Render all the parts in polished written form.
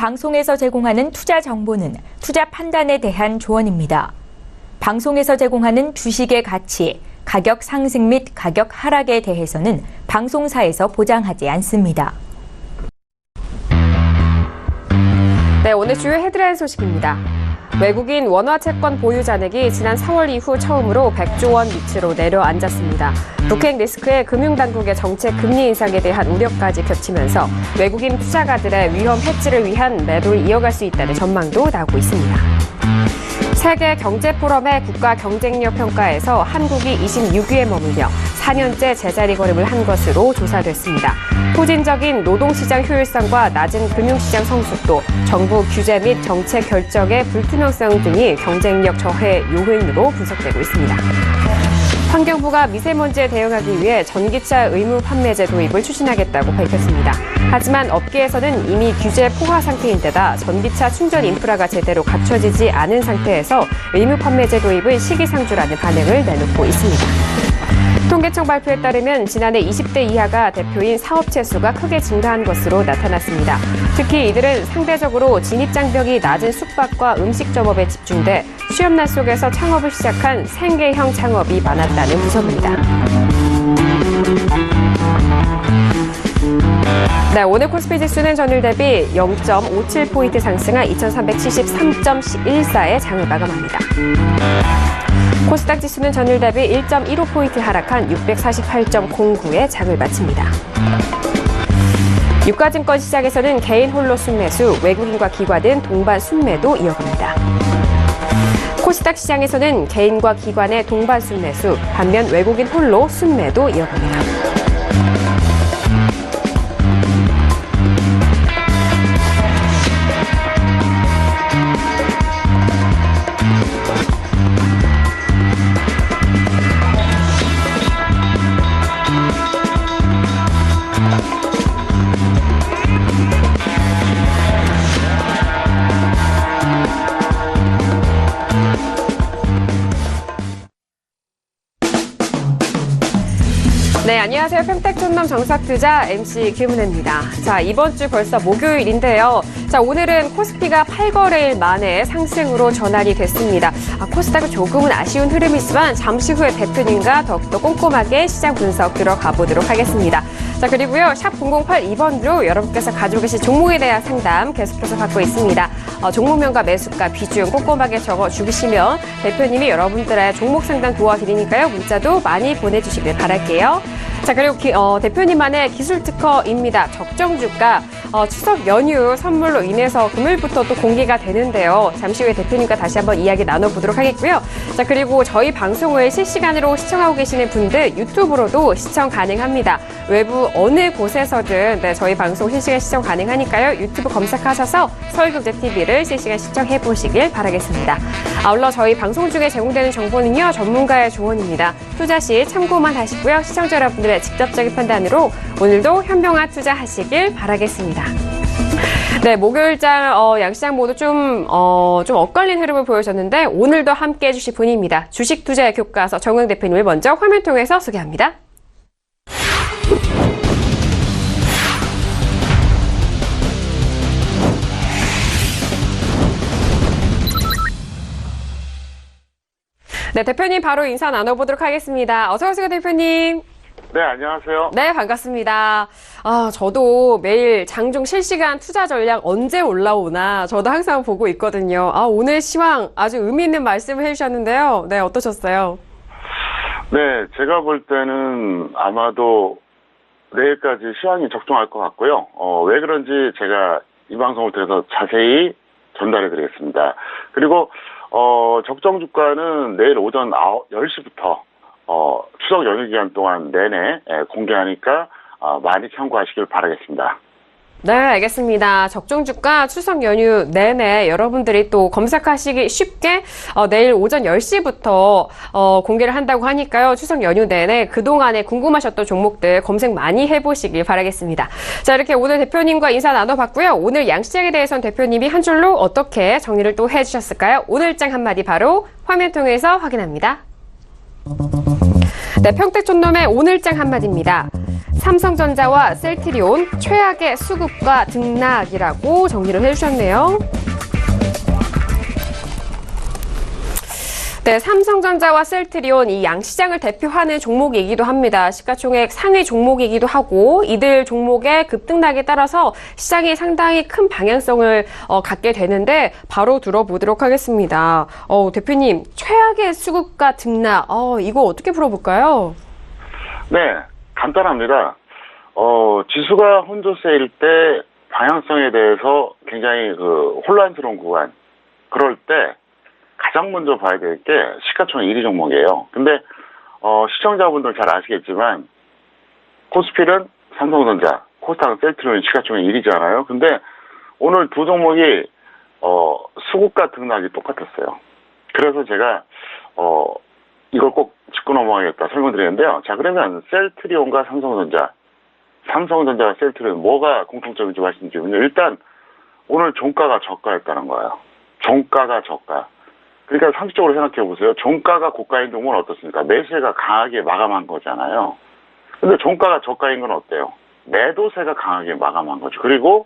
방송에서 제공하는 투자 정보는 투자 판단에 대한 조언입니다. 방송에서 제공하는 주식의 가치, 가격 상승 및 가격 하락에 대해서는 방송사에서 보장하지 않습니다. 네, 오늘 주요 헤드라인 소식입니다. 외국인 원화 채권 보유 잔액이 지난 4월 이후 처음으로 100조 원 밑으로 내려앉았습니다. 북핵 리스크에 금융당국의 정책 금리 인상에 대한 우려까지 겹치면서 외국인 투자가들의 위험 해지를 위한 매도를 이어갈 수 있다는 전망도 나오고 있습니다. 세계 경제 포럼의 국가 경쟁력 평가에서 한국이 26위에 머물며 4년째 제자리 걸음을 한 것으로 조사됐습니다. 후진적인 노동시장 효율성과 낮은 금융시장 성숙도, 정부 규제 및 정책 결정의 불투명성 등이 경쟁력 저해 요인으로 분석되고 있습니다. 환경부가 미세먼지에 대응하기 위해 전기차 의무 판매제 도입을 추진하겠다고 밝혔습니다. 하지만 업계에서는 이미 규제 포화 상태인 데다 전기차 충전 인프라가 제대로 갖춰지지 않은 상태에서 의무 판매제 도입은 시기상조라는 반응을 내놓고 있습니다. 통계청 발표에 따르면 지난해 20대 이하가 대표인 사업체 수가 크게 증가한 것으로 나타났습니다. 특히 이들은 상대적으로 진입장벽이 낮은 숙박과 음식점업에 집중돼 취업난 속에서 창업을 시작한 생계형 창업이 많았다는 분석입니다. 네, 오늘 코스피 지수는 전일 대비 0.57포인트 상승한 2373.14의 장을 마감합니다. 코스닥 지수는 전일 대비 1.15포인트 하락한 648.09의 장을 마칩니다. 유가증권 시장에서는 개인 홀로 순매수, 외국인과 기관은 동반 순매도 이어갑니다. 코스닥 시장에서는 개인과 기관의 동반 순매수, 반면 외국인 홀로 순매도 이어갑니다. 네, 안녕하세요. 평택촌놈 정삭투자 MC 김은혜입니다. 자, 이번 주 벌써 목요일인데요. 자, 오늘은 코스피가 8거래일 만에 상승으로 전환이 됐습니다. 코스닥은 조금은 아쉬운 흐름이지만 잠시 후에 대표님과 더욱더 꼼꼼하게 시장 분석 들어가 보도록 하겠습니다. 자, 그리고요. 샵 0082번으로 여러분께서 가지고 계신 종목에 대한 상담 계속해서 받고 있습니다. 종목명과 매수가, 비중 꼼꼼하게 적어주시면 대표님이 여러분들의 종목 상담 도와드리니까요. 문자도 많이 보내주시길 바랄게요. 자, 그리고 대표님만의 기술 특허입니다. 적정주가 추석 연휴 선물로 인해서 금요일부터 또 공개가 되는데요. 잠시 후에 대표님과 다시 한번 이야기 나눠보도록 하겠고요. 자, 그리고 저희 방송을 실시간으로 시청하고 계시는 분들 유튜브로도 시청 가능합니다. 외부 어느 곳에서든 네, 저희 방송 실시간 시청 가능하니까요. 유튜브 검색하셔서 서울경제TV를 실시간 시청해보시길 바라겠습니다. 아울러 저희 방송 중에 제공되는 정보는요. 전문가의 조언입니다. 투자 시 참고만 하시고요. 시청자 여러분들의 직접적인 판단으로 오늘도 현명한 투자하시길 바라겠습니다. 네, 목요일장 양시장 모두 좀 엇갈린 흐름을 보여줬는데 오늘도 함께해 주실 분입니다. 주식 투자의 교과서 정영 대표님을 먼저 화면 통해서 소개합니다. 네, 대표님 바로 인사 나눠보도록 하겠습니다. 어서 오세요, 대표님. 네, 안녕하세요. 네, 반갑습니다. 저도 매일 장중 실시간 투자 전략 언제 올라오나 저도 항상 보고 있거든요. 오늘 시황 아주 의미 있는 말씀을 해주셨는데요. 네, 어떠셨어요? 네, 제가 볼 때는 아마도 내일까지 시황이 적중할 것 같고요. 왜 그런지 제가 이 방송을 통해서 자세히 전달해 드리겠습니다. 그리고 적정 주가는 내일 오전 10시부터 추석 연휴 기간 동안 내내 공개하니까 많이 참고하시길 바라겠습니다. 네, 알겠습니다. 적정주가 추석 연휴 내내 여러분들이 또 검색하시기 쉽게 내일 오전 10시부터 공개를 한다고 하니까요. 추석 연휴 내내 그동안에 궁금하셨던 종목들 검색 많이 해보시길 바라겠습니다. 자, 이렇게 오늘 대표님과 인사 나눠봤고요. 오늘 양시장에 대해서는 대표님이 한 줄로 어떻게 정리를 또 해주셨을까요? 오늘장 한마디 바로 화면 통해서 확인합니다. 네, 평택촌놈의 오늘장 한마디입니다. 삼성전자와 셀트리온 최악의 수급과 등락이라고 정리를 해주셨네요. 네, 삼성전자와 셀트리온 이 양시장을 대표하는 종목이기도 합니다. 시가총액 상위 종목이기도 하고 이들 종목의 급등락에 따라서 시장이 상당히 큰 방향성을 갖게 되는데 바로 들어보도록 하겠습니다. 대표님, 최악의 수급과 등락, 이거 어떻게 풀어볼까요? 네, 간단합니다. 지수가 혼조세일 때 방향성에 대해서 굉장히 혼란스러운 구간. 그럴 때 가장 먼저 봐야 될 게 시가총액 1위 종목이에요. 근데 시청자분들 잘 아시겠지만 코스피는 삼성전자, 코스닥은 셀트리온 시가총액 1위잖아요. 근데 오늘 두 종목이 수급과 등락이 똑같았어요. 그래서 제가 이걸 꼭 짚고 넘어가겠다 설명드리는데요. 자, 그러면 셀트리온과 삼성전자와 셀트리온 뭐가 공통점인지 말씀드리면요. 일단 오늘 종가가 저가였다는 거예요. 종가가 저가. 그러니까 상식적으로 생각해 보세요. 종가가 고가인 종목은 어떻습니까? 매수세가 강하게 마감한 거잖아요. 근데 종가가 저가인 건 어때요? 매도세가 강하게 마감한 거죠. 그리고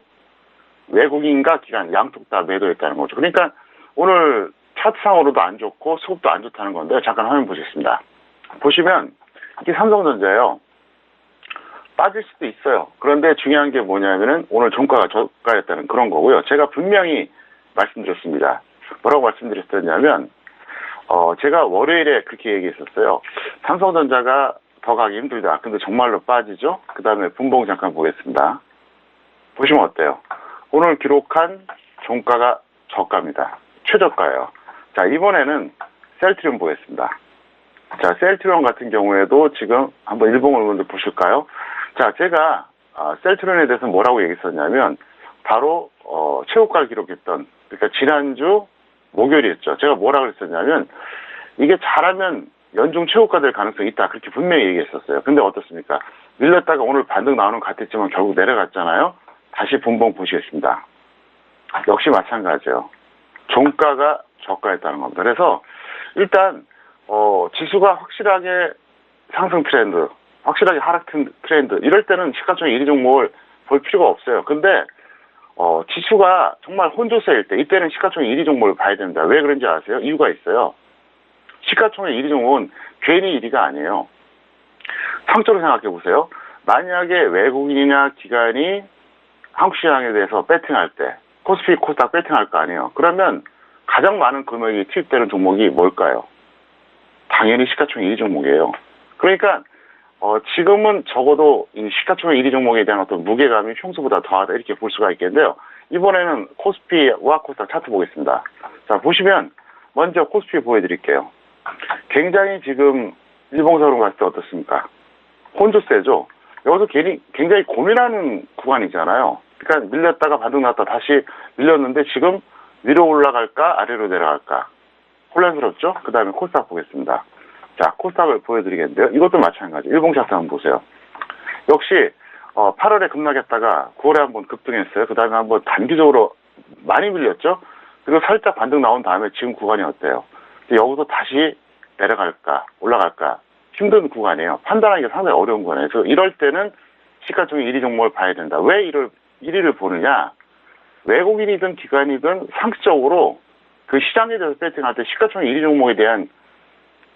외국인과 기관 양쪽 다 매도했다는 거죠. 그러니까 오늘 차트상으로도 안 좋고 수급도 안 좋다는 건데요. 잠깐 화면 보시겠습니다. 보시면 이게 삼성전자예요. 빠질 수도 있어요. 그런데 중요한 게 뭐냐면은 오늘 종가가 저가였다는 그런 거고요. 제가 분명히 말씀드렸습니다. 뭐라고 말씀드렸었냐면 제가 월요일에 그렇게 얘기했었어요. 삼성전자가 더 가기 힘들다. 근데 정말로 빠지죠. 그 다음에 분봉 잠깐 보겠습니다. 보시면 어때요? 오늘 기록한 종가가 저가입니다. 최저가예요. 자, 이번에는 셀트리온 보겠습니다. 자, 셀트리온 같은 경우에도 지금 한번 일봉을 먼저 보실까요? 자, 제가 셀트리온에 대해서 뭐라고 얘기했었냐면 바로 최고가를 기록했던, 그러니까 지난주 목요일이었죠. 제가 뭐라고 했었냐면 이게 잘하면 연중 최고가 될 가능성이 있다. 그렇게 분명히 얘기했었어요. 근데 어떻습니까? 밀렸다가 오늘 반등 나오는 것 같았지만 결국 내려갔잖아요. 다시 분봉 보시겠습니다. 역시 마찬가지예요. 종가가 저가였다는 겁니다. 그래서 일단 지수가 확실하게 상승 트렌드, 확실하게 하락 트렌드, 이럴 때는 시가총액 1위 종목을 볼 필요가 없어요. 근데 지수가 정말 혼조세일 때 이때는 시가총액 1위 종목을 봐야 된다. 왜 그런지 아세요? 이유가 있어요. 시가총액 1위 종목은 괜히 1위가 아니에요. 상적으로 생각해 보세요. 만약에 외국인이나 기관이 한국 시장에 대해서 배팅할 때 코스피, 코스닥 배팅할 거 아니에요. 그러면 가장 많은 금액이 투입되는 종목이 뭘까요? 당연히 시가총액 1위 종목이에요. 그러니까 지금은 적어도 이 시가총액 1위 종목에 대한 어떤 무게감이 평소보다 더하다 이렇게 볼 수가 있겠는데요. 이번에는 코스피와 코스닥 차트 보겠습니다. 자, 보시면 먼저 코스피 보여드릴게요. 굉장히 지금 일봉사로 갔을 때 어떻습니까? 혼조세죠. 여기서 굉장히 고민하는 구간이잖아요. 그러니까 밀렸다가 반등 났다 다시 밀렸는데 지금 위로 올라갈까 아래로 내려갈까 혼란스럽죠. 그 다음에 코스닥 보겠습니다. 자, 코스닥을 보여드리겠는데요. 이것도 마찬가지. 일봉 차트 한번 보세요. 역시 8월에 급락했다가 9월에 한번 급등했어요. 그 다음에 한번 단기적으로 많이 밀렸죠. 그리고 살짝 반등 나온 다음에 지금 구간이 어때요? 여기서 다시 내려갈까 올라갈까 힘든 구간이에요. 판단하기가 상당히 어려운 거네요. 그래서 이럴 때는 시가총액 1위 종목을 봐야 된다. 왜 1위를 보느냐? 외국인이든 기관이든 상식적으로 그 시장에 대해서 배팅할 때 시가총액 1위 종목에 대한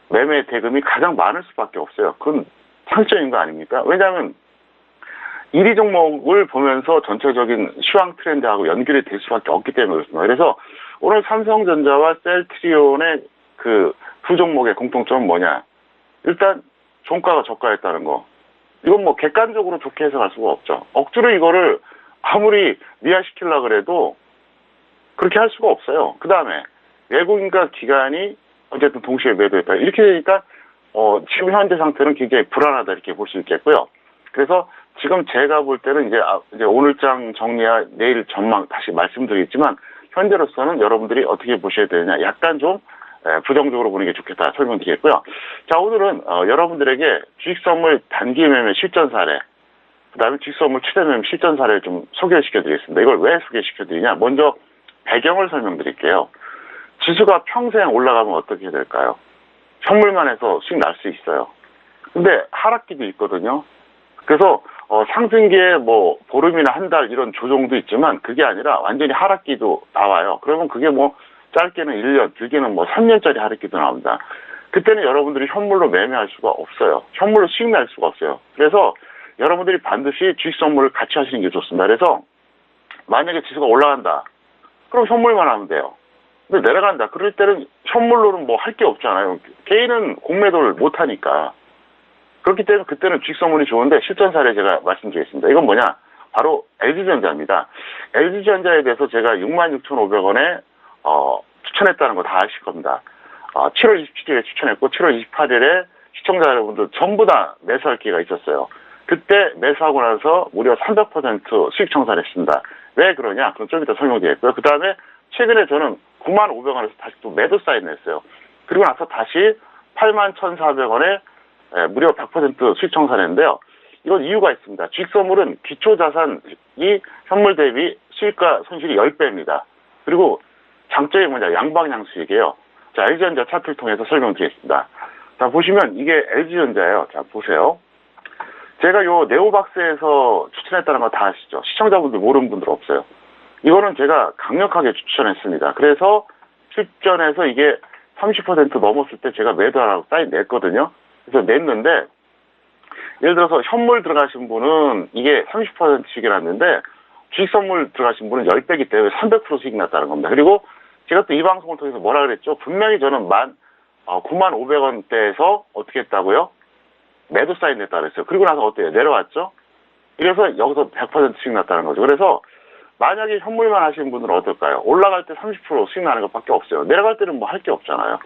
매매 대금이 가장 많을 수밖에 없어요. 그건 상식적인 거 아닙니까? 왜냐하면 1위 종목을 보면서 전체적인 시황 트렌드하고 연결이 될 수밖에 없기 때문에 그렇습니다. 그래서 오늘 삼성전자와 셀트리온의 그 두 종목의 공통점은 뭐냐? 일단 종가가 저가였다는 거. 이건 뭐 객관적으로 좋게 해석할 수가 없죠. 억지로 이거를 아무리 미화시키려고 그래도 그렇게 할 수가 없어요. 그 다음에 외국인과 기관이 어쨌든 동시에 매도했다. 이렇게 되니까 지금 현재 상태는 굉장히 불안하다 이렇게 볼 수 있겠고요. 그래서 지금 제가 볼 때는 이제 오늘장 정리와 내일 전망 다시 말씀드리겠지만 현재로서는 여러분들이 어떻게 보셔야 되느냐 약간 좀 부정적으로 보는 게 좋겠다 설명드리겠고요. 자, 오늘은 여러분들에게 주식선물 단기 매매 실전 사례, 그 다음에 주식선물 최대 매매 실전 사례를 좀 소개시켜드리겠습니다. 이걸 왜 소개시켜드리냐? 먼저 배경을 설명드릴게요. 지수가 평생 올라가면 어떻게 될까요? 현물만 해서 수익 날 수 있어요. 근데 하락기도 있거든요. 그래서 상승기에 뭐 보름이나 한 달 이런 조정도 있지만 그게 아니라 완전히 하락기도 나와요. 그러면 그게 뭐 짧게는 1년, 길게는 뭐 3년짜리 하락기도 나옵니다. 그때는 여러분들이 현물로 매매할 수가 없어요. 현물로 수익 낼 수가 없어요. 그래서 여러분들이 반드시 주식 선물을 같이 하시는 게 좋습니다. 그래서 만약에 지수가 올라간다. 그럼 현물만 하면 돼요. 근데 내려간다. 그럴 때는 현물로는 뭐 할 게 없잖아요. 개인은 공매도를 못 하니까. 그렇기 때문에 그때는 주식 선물이 좋은데 실전 사례 제가 말씀드리겠습니다. 이건 뭐냐? 바로 LG전자입니다. LG전자에 대해서 제가 66,500원에 추천했다는 거 다 아실 겁니다. 7월 27일에 추천했고 7월 28일에 시청자 여러분들 전부 다 매수할 기회가 있었어요. 그때 매수하고 나서 무려 300% 수익 청산했습니다. 왜 그러냐? 그럼 좀 이따 설명드리겠고요. 그 다음에 최근에 저는 95,000원에서 다시 또 매도 사인을 했어요. 그리고 나서 다시 81,400원에 무려 100% 수익 청산했는데요. 이건 이유가 있습니다. 주식 선물은 기초 자산이 현물 대비 수익과 손실이 10배입니다. 그리고 장점이 뭐냐? 양방향 수익이에요. 자, LG전자 차트를 통해서 설명드리겠습니다. 자, 보시면 이게 LG전자예요. 자, 보세요. 제가 요 네오박스에서 추천했다는 거 다 아시죠? 시청자분들 모르는 분들 없어요. 이거는 제가 강력하게 추천했습니다. 그래서 실전에서 이게 30% 넘었을 때 제가 매도하라고 사인 냈거든요. 그래서 냈는데 예를 들어서 현물 들어가신 분은 이게 30%씩이 났는데 주식 선물 들어가신 분은 10배기 때문에 300% 수익 났다는 겁니다. 그리고 제가 또 이 방송을 통해서 뭐라 그랬죠? 분명히 저는 95,500원대에서 어떻게 했다고요? 매도 사인 냈다 그랬어요. 그리고 나서 어때요? 내려왔죠? 이래서 여기서 100% 수익 났다는 거죠. 그래서 만약에 현물만 하시는 분들은 어떨까요? 올라갈 때 30% 수익 나는 것밖에 없어요. 내려갈 때는 뭐 할 게 없잖아요.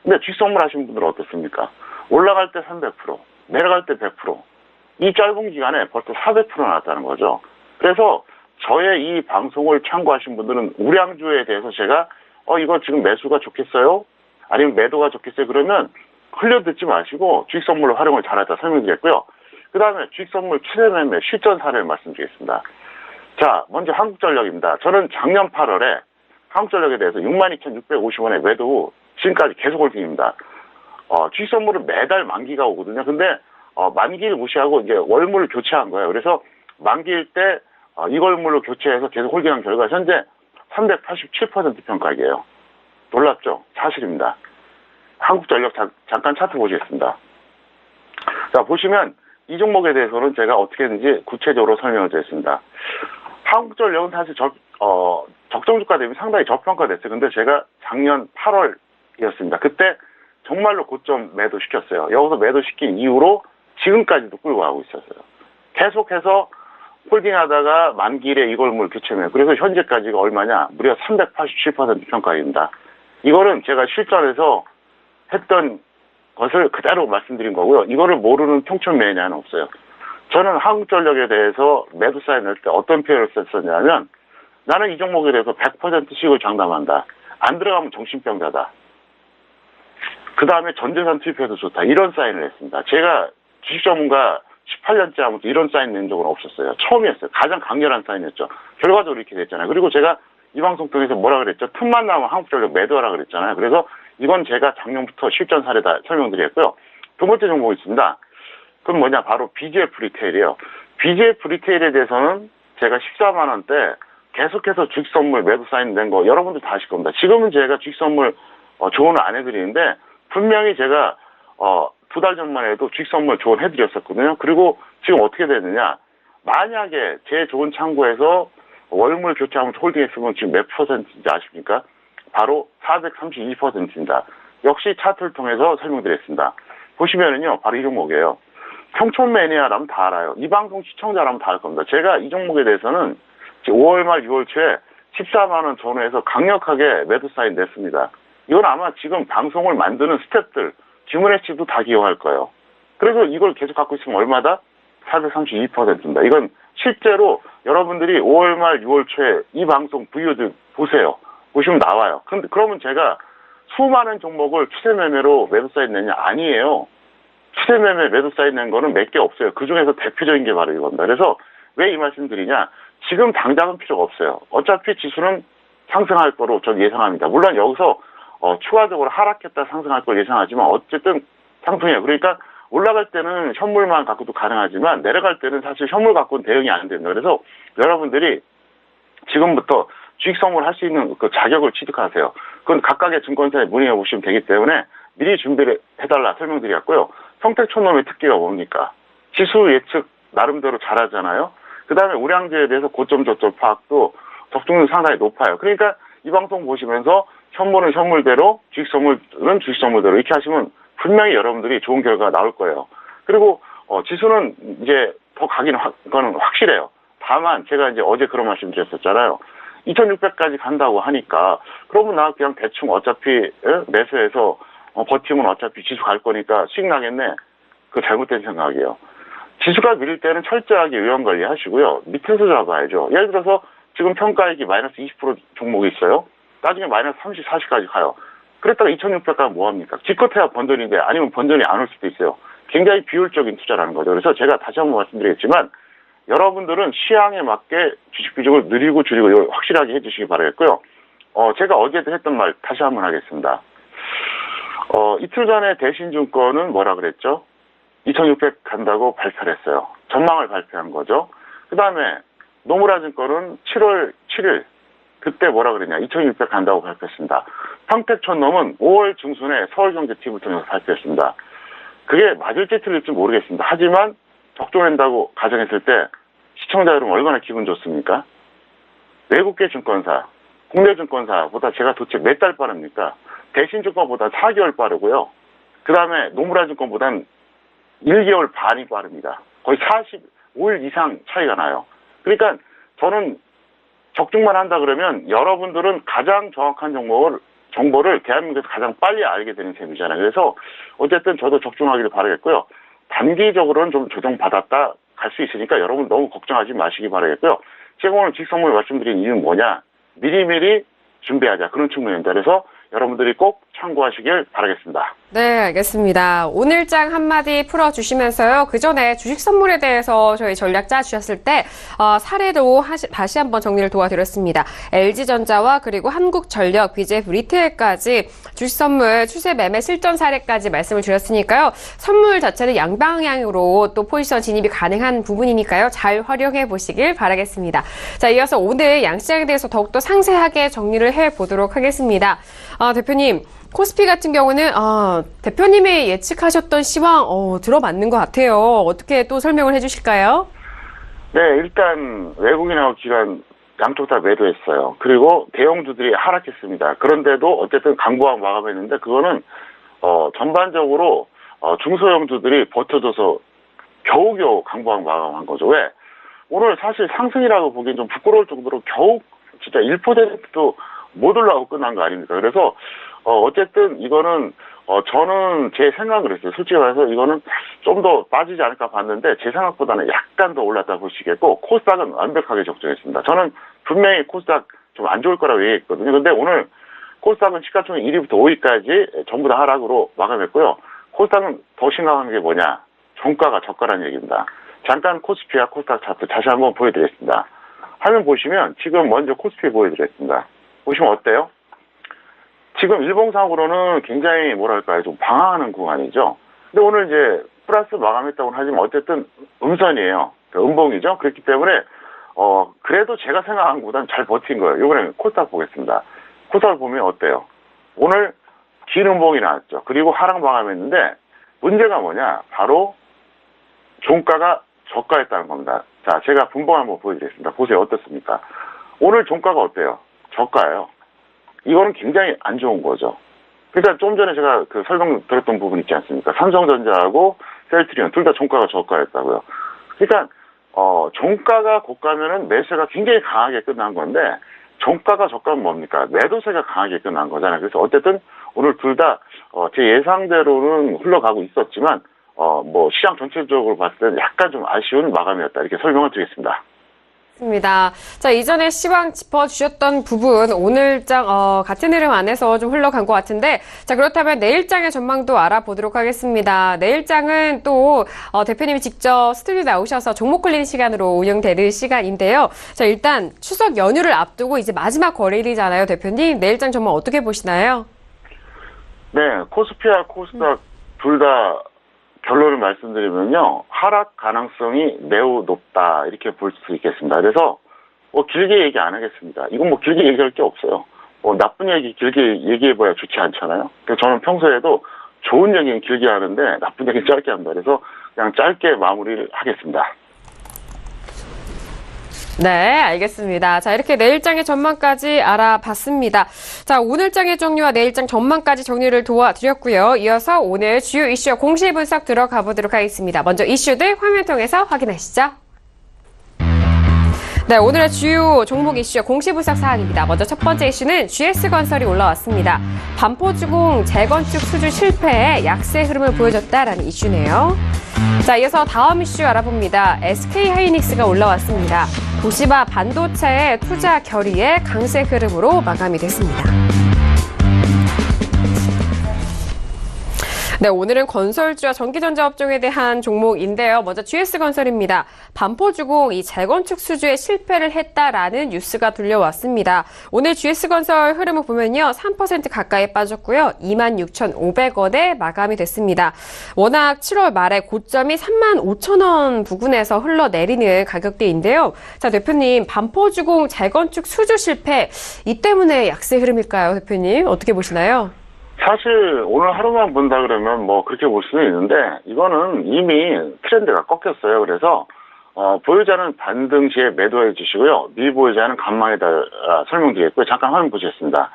근데 주식 선물 하시는 분들은 어떻습니까? 올라갈 때 300%, 내려갈 때 100%. 이 짧은 기간에 벌써 400% 나왔다는 거죠. 그래서 저의 이 방송을 참고하신 분들은 우량주에 대해서 제가 이거 지금 매수가 좋겠어요? 아니면 매도가 좋겠어요? 그러면 흘려듣지 마시고 주식 선물로 활용을 잘했다 설명드렸고요. 그 다음에 주식 선물 최대 매매 실전 사례를 말씀드리겠습니다. 자, 먼저 한국전력입니다. 저는 작년 8월에 한국전력에 대해서 62,650원에 매도 후 지금까지 계속 홀딩입니다. 주식 선물은 매달 만기가 오거든요. 근데 만기를 무시하고 이제 월물을 교체한 거예요. 그래서 만기일 때 이걸물로 교체해서 계속 홀딩한 결과 현재 387% 평가액이에요. 놀랍죠? 사실입니다. 한국전력 잠깐 차트 보시겠습니다. 자, 보시면 이 종목에 대해서는 제가 어떻게 했는지 구체적으로 설명을 드렸습니다. 한국전력은 사실 적정주가 대비 상당히 저평가됐어요. 근데 제가 작년 8월이었습니다. 그때 정말로 고점 매도시켰어요. 여기서 매도시킨 이후로 지금까지도 끌고 가고 있었어요. 계속해서 홀딩하다가 만기일에 이걸물 교체매매. 그래서 현재까지가 얼마냐? 무려 387% 평가입니다. 이거는 제가 실전에서 했던 것을 그대로 말씀드린 거고요. 이거를 모르는 통천 매니아는 없어요. 저는 한국전력에 대해서 매도 사인할 때 어떤 표현을 썼었냐면 나는 이 종목에 대해서 100% 수익을 장담한다. 안 들어가면 정신병자다. 그 다음에 전재산 투입해도 좋다. 이런 사인을 했습니다. 제가 주식 전문가 18년째 하면서 이런 사인 낸 적은 없었어요. 처음이었어요. 가장 강렬한 사인이었죠. 결과적으로 이렇게 됐잖아요. 그리고 제가 이 방송 통해서 뭐라 그랬죠? 틈만 나면 한국전력 매도하라 그랬잖아요. 그래서 이건 제가 작년부터 실전 사례다 설명드렸고요. 두 번째 종목이 있습니다. 그럼 뭐냐? 바로 BGF 리테일이에요. BGF 리테일에 대해서는 제가 14만 원대 계속해서 주식 선물 매도 사인 된 거 여러분들 다 아실 겁니다. 지금은 제가 주식 선물 조언을 안 해드리는데 분명히 제가 2달 전만 해도 주식 선물 조언해드렸었거든요. 그리고 지금 어떻게 되느냐? 만약에 제 좋은 참고에서 월물 교체하면 홀딩했으면 지금 몇 %인지 아십니까? 바로 432%입니다. 역시 차트를 통해서 설명드렸습니다. 보시면은요, 바로 이 종목이에요. 평촌 매니아라면 다 알아요. 이 방송 시청자라면 다 알 겁니다. 제가 이 종목에 대해서는 5월 말 6월 초에 14만 원 전후에서 강력하게 매도 사인 냈습니다. 이건 아마 지금 방송을 만드는 스태프들, 김은혜씨도 다 기억할 거예요. 그래서 이걸 계속 갖고 있으면 얼마다? 432%입니다. 이건 실제로 여러분들이 5월 말 6월 초에 이 방송 VOD 보세요. 보시면 나와요. 근데 그러면 제가 수많은 종목을 추세 매매로 매도 사인 냈냐? 아니에요. 추세 매매 매도 사인 낸 거는 몇 개 없어요. 그 중에서 대표적인 게 바로 이겁니다. 그래서 왜 이 말씀 드리냐? 지금 당장은 필요가 없어요. 어차피 지수는 상승할 거로 전 예상합니다. 물론 여기서 추가적으로 하락했다 상승할 걸 예상하지만 어쨌든 상승해요. 그러니까 올라갈 때는 현물만 갖고도 가능하지만 내려갈 때는 사실 현물 갖고는 대응이 안 됩니다. 그래서 여러분들이 지금부터 주식 선물 할 수 있는 그 자격을 취득하세요. 그건 각각의 증권사에 문의해 보시면 되기 때문에 미리 준비를 해달라 설명드렸고요. 평택촌놈의 특기가 뭡니까? 지수 예측 나름대로 잘하잖아요. 그 다음에 우량주에 대해서 고점 저점 파악도 적중률 상당히 높아요. 그러니까 이 방송 보시면서 현물은 현물대로, 주식 선물은 주식 선물대로 이렇게 하시면 분명히 여러분들이 좋은 결과가 나올 거예요. 그리고 지수는 이제 더 그거는 확실해요. 다만 제가 이제 어제 그런 말씀 드렸었잖아요. 2600까지 간다고 하니까 그러면 나 그냥 대충 어차피 매수해서 버티면 어차피 지수 갈 거니까 수익 나겠네. 그거 잘못된 생각이에요. 지수가 밀릴 때는 철저하게 위험 관리하시고요. 밑에서 잡아야죠. 예를 들어서 지금 평가액이 마이너스 20% 종목이 있어요. 나중에 마이너스 30, 40까지 가요. 그랬다가 2600 가면 뭐합니까? 기껏해야 번전인데 아니면 번전이 안 올 수도 있어요. 굉장히 비효율적인 투자라는 거죠. 그래서 제가 다시 한번 말씀드리겠지만 여러분들은 시향에 맞게 주식 비중을 늘리고 줄이고 확실하게 해주시기 바라겠고요. 제가 어제도 했던 말 다시 한번 하겠습니다. 이틀 전에 대신증권은 뭐라 그랬죠? 2600 간다고 발표를 했어요. 전망을 발표한 거죠. 그 다음에 노무라증권은 7월 7일 그때 뭐라 그랬냐? 2600 간다고 발표했습니다. 평택촌놈은 5월 중순에 서울경제TV를 통해서 발표했습니다. 그게 맞을지 틀릴지 모르겠습니다. 하지만 적중한다고 가정했을 때 시청자 여러분 얼마나 기분 좋습니까? 외국계 증권사, 국내 증권사보다 제가 도대체 몇 달 빠릅니까? 대신증권보다 4개월 빠르고요. 그 다음에 노무라증권보다는 1개월 반이 빠릅니다. 거의 45일 이상 차이가 나요. 그러니까 저는 적중만 한다 그러면 여러분들은 가장 정확한 정보를 대한민국에서 가장 빨리 알게 되는 셈이잖아요. 그래서 어쨌든 저도 적중하기를 바라겠고요. 단기적으로는 좀 조정받았다 갈 수 있으니까 여러분 너무 걱정하지 마시기 바라겠고요. 제가 오늘 직선물 말씀드린 이유는 뭐냐? 미리미리 준비하자. 그런 측면입니다. 그래서 여러분들이 꼭 참고하시길 바라겠습니다. 네, 알겠습니다. 오늘장 한마디 풀어주시면서요. 그 전에 주식 선물에 대해서 저희 전략 짜주셨을 때 사례도 다시 한번 정리를 도와드렸습니다. LG전자와 그리고 한국전력, BJF 리테일까지 주식 선물 추세 매매 실전 사례까지 말씀을 드렸으니까요. 선물 자체는 양방향으로 또 포지션 진입이 가능한 부분이니까요. 잘 활용해 보시길 바라겠습니다. 자, 이어서 오늘 양시장에 대해서 더욱더 상세하게 정리를 해보도록 하겠습니다. 대표님. 코스피 같은 경우는 대표님이 예측하셨던 시황 들어맞는 것 같아요. 어떻게 또 설명을 해주실까요? 네, 일단 외국인하고 기관 양쪽 다 매도했어요. 그리고 대형주들이 하락했습니다. 그런데도 어쨌든 강보학 마감했는데 그거는 전반적으로 중소형주들이 버텨줘서 겨우겨우 강보학 마감한 거죠. 왜? 오늘 사실 상승이라고 보기엔 좀 부끄러울 정도로 겨우 진짜 1%도 못 올라가고 끝난 거 아닙니까? 그래서 어쨌든 이거는 저는 제 생각은 그랬어요. 솔직히 말해서 이거는 좀 더 빠지지 않을까 봤는데 제 생각보다는 약간 더 올랐다 볼 수 있겠고 코스닥은 완벽하게 적중했습니다. 저는 분명히 코스닥 좀 안 좋을 거라고 얘기했거든요. 근데 오늘 코스닥은 시가총액 1위부터 5위까지 전부 다 하락으로 마감했고요. 코스닥은 더 심각한 게 뭐냐? 종가가 저가라는 얘기입니다. 잠깐 코스피와 코스닥 차트 다시 한번 보여드리겠습니다. 화면 보시면 지금 먼저 코스피 보여드리겠습니다. 보시면 어때요? 지금 일봉상으로는 굉장히 뭐랄까요, 좀 방황하는 구간이죠. 근데 오늘 이제 플러스 마감했다고는 하지만 어쨌든 음선이에요. 음봉이죠. 그렇기 때문에 그래도 제가 생각한 것보다는 잘 버틴 거예요. 이번에는 코스닥 보겠습니다. 코스닥을 보면 어때요? 오늘 긴 음봉이 나왔죠. 그리고 하락 마감했는데 문제가 뭐냐? 바로 종가가 저가였다는 겁니다. 자, 제가 분봉 한번 보여드리겠습니다. 보세요. 어떻습니까? 오늘 종가가 어때요? 저가예요. 이거는 굉장히 안 좋은 거죠. 그러니까 좀 전에 제가 그 설명 드렸던 부분 있지 않습니까? 삼성전자하고 셀트리온 둘 다 종가가 저가였다고요. 그러니까 종가가 고가면은 매수가 굉장히 강하게 끝난 건데 종가가 저가면 뭡니까? 매도세가 강하게 끝난 거잖아요. 그래서 어쨌든 오늘 둘 다 제 예상대로는 흘러가고 있었지만 뭐 시장 전체적으로 봤을 때는 약간 좀 아쉬운 마감이었다 이렇게 설명을 드리겠습니다. 맞습니다. 자, 이전에 시황 짚어주셨던 부분 오늘장 같은 흐름 안에서 좀 흘러간 것 같은데 자, 그렇다면 내일장의 전망도 알아보도록 하겠습니다. 내일장은 또 대표님이 직접 스튜디오 나오셔서 종목 걸리는 시간으로 운영되는 시간인데요. 자, 일단 추석 연휴를 앞두고 이제 마지막 거래일이잖아요, 대표님. 내일장 전망 어떻게 보시나요? 네, 코스피와 코스닥 둘 다 결론을 말씀드리면요. 하락 가능성이 매우 높다. 이렇게 볼 수 있겠습니다. 그래서 뭐 길게 얘기 안 하겠습니다. 이건 뭐 길게 얘기할 게 없어요. 뭐 나쁜 얘기 길게 얘기해봐야 좋지 않잖아요. 그래서 저는 평소에도 좋은 얘기는 길게 하는데 나쁜 얘기는 짧게 합니다. 그래서 그냥 짧게 마무리를 하겠습니다. 네, 알겠습니다. 자, 이렇게 내일장의 전망까지 알아봤습니다. 자, 오늘장의 정리와 내일장 전망까지 정리를 도와드렸고요. 이어서 오늘 주요 이슈 공시 분석 들어가 보도록 하겠습니다. 먼저 이슈들 화면 통해서 확인하시죠. 네, 오늘의 주요 종목 이슈 공시 분석 사항입니다. 먼저 첫 번째 이슈는 GS건설이 올라왔습니다. 반포주공 재건축 수주 실패에 약세 흐름을 보여줬다라는 이슈네요. 자, 이어서 다음 이슈 알아봅니다. SK하이닉스가 올라왔습니다. 도시바 반도체의 투자 결의에 강세 흐름으로 마감이 됐습니다. 네, 오늘은 건설주와 전기전자 업종에 대한 종목인데요. 먼저 GS건설입니다. 반포주공 이 재건축 수주에 실패를 했다라는 뉴스가 들려왔습니다. 오늘 GS건설 흐름을 보면요. 3% 가까이 빠졌고요. 26,500원에 마감이 됐습니다. 워낙 7월 말에 고점이 35,000원 부근에서 흘러내리는 가격대인데요. 자, 대표님, 반포주공 재건축 수주 실패, 이 때문에 약세 흐름일까요, 대표님? 어떻게 보시나요? 사실 오늘 하루만 본다 그러면 뭐 그렇게 볼 수는 있는데 이거는 이미 트렌드가 꺾였어요. 그래서 보유자는 반등 시에 매도해 주시고요. 미보유자는 간망에 따라 설명드리겠고요. 잠깐 화면 보시겠습니다.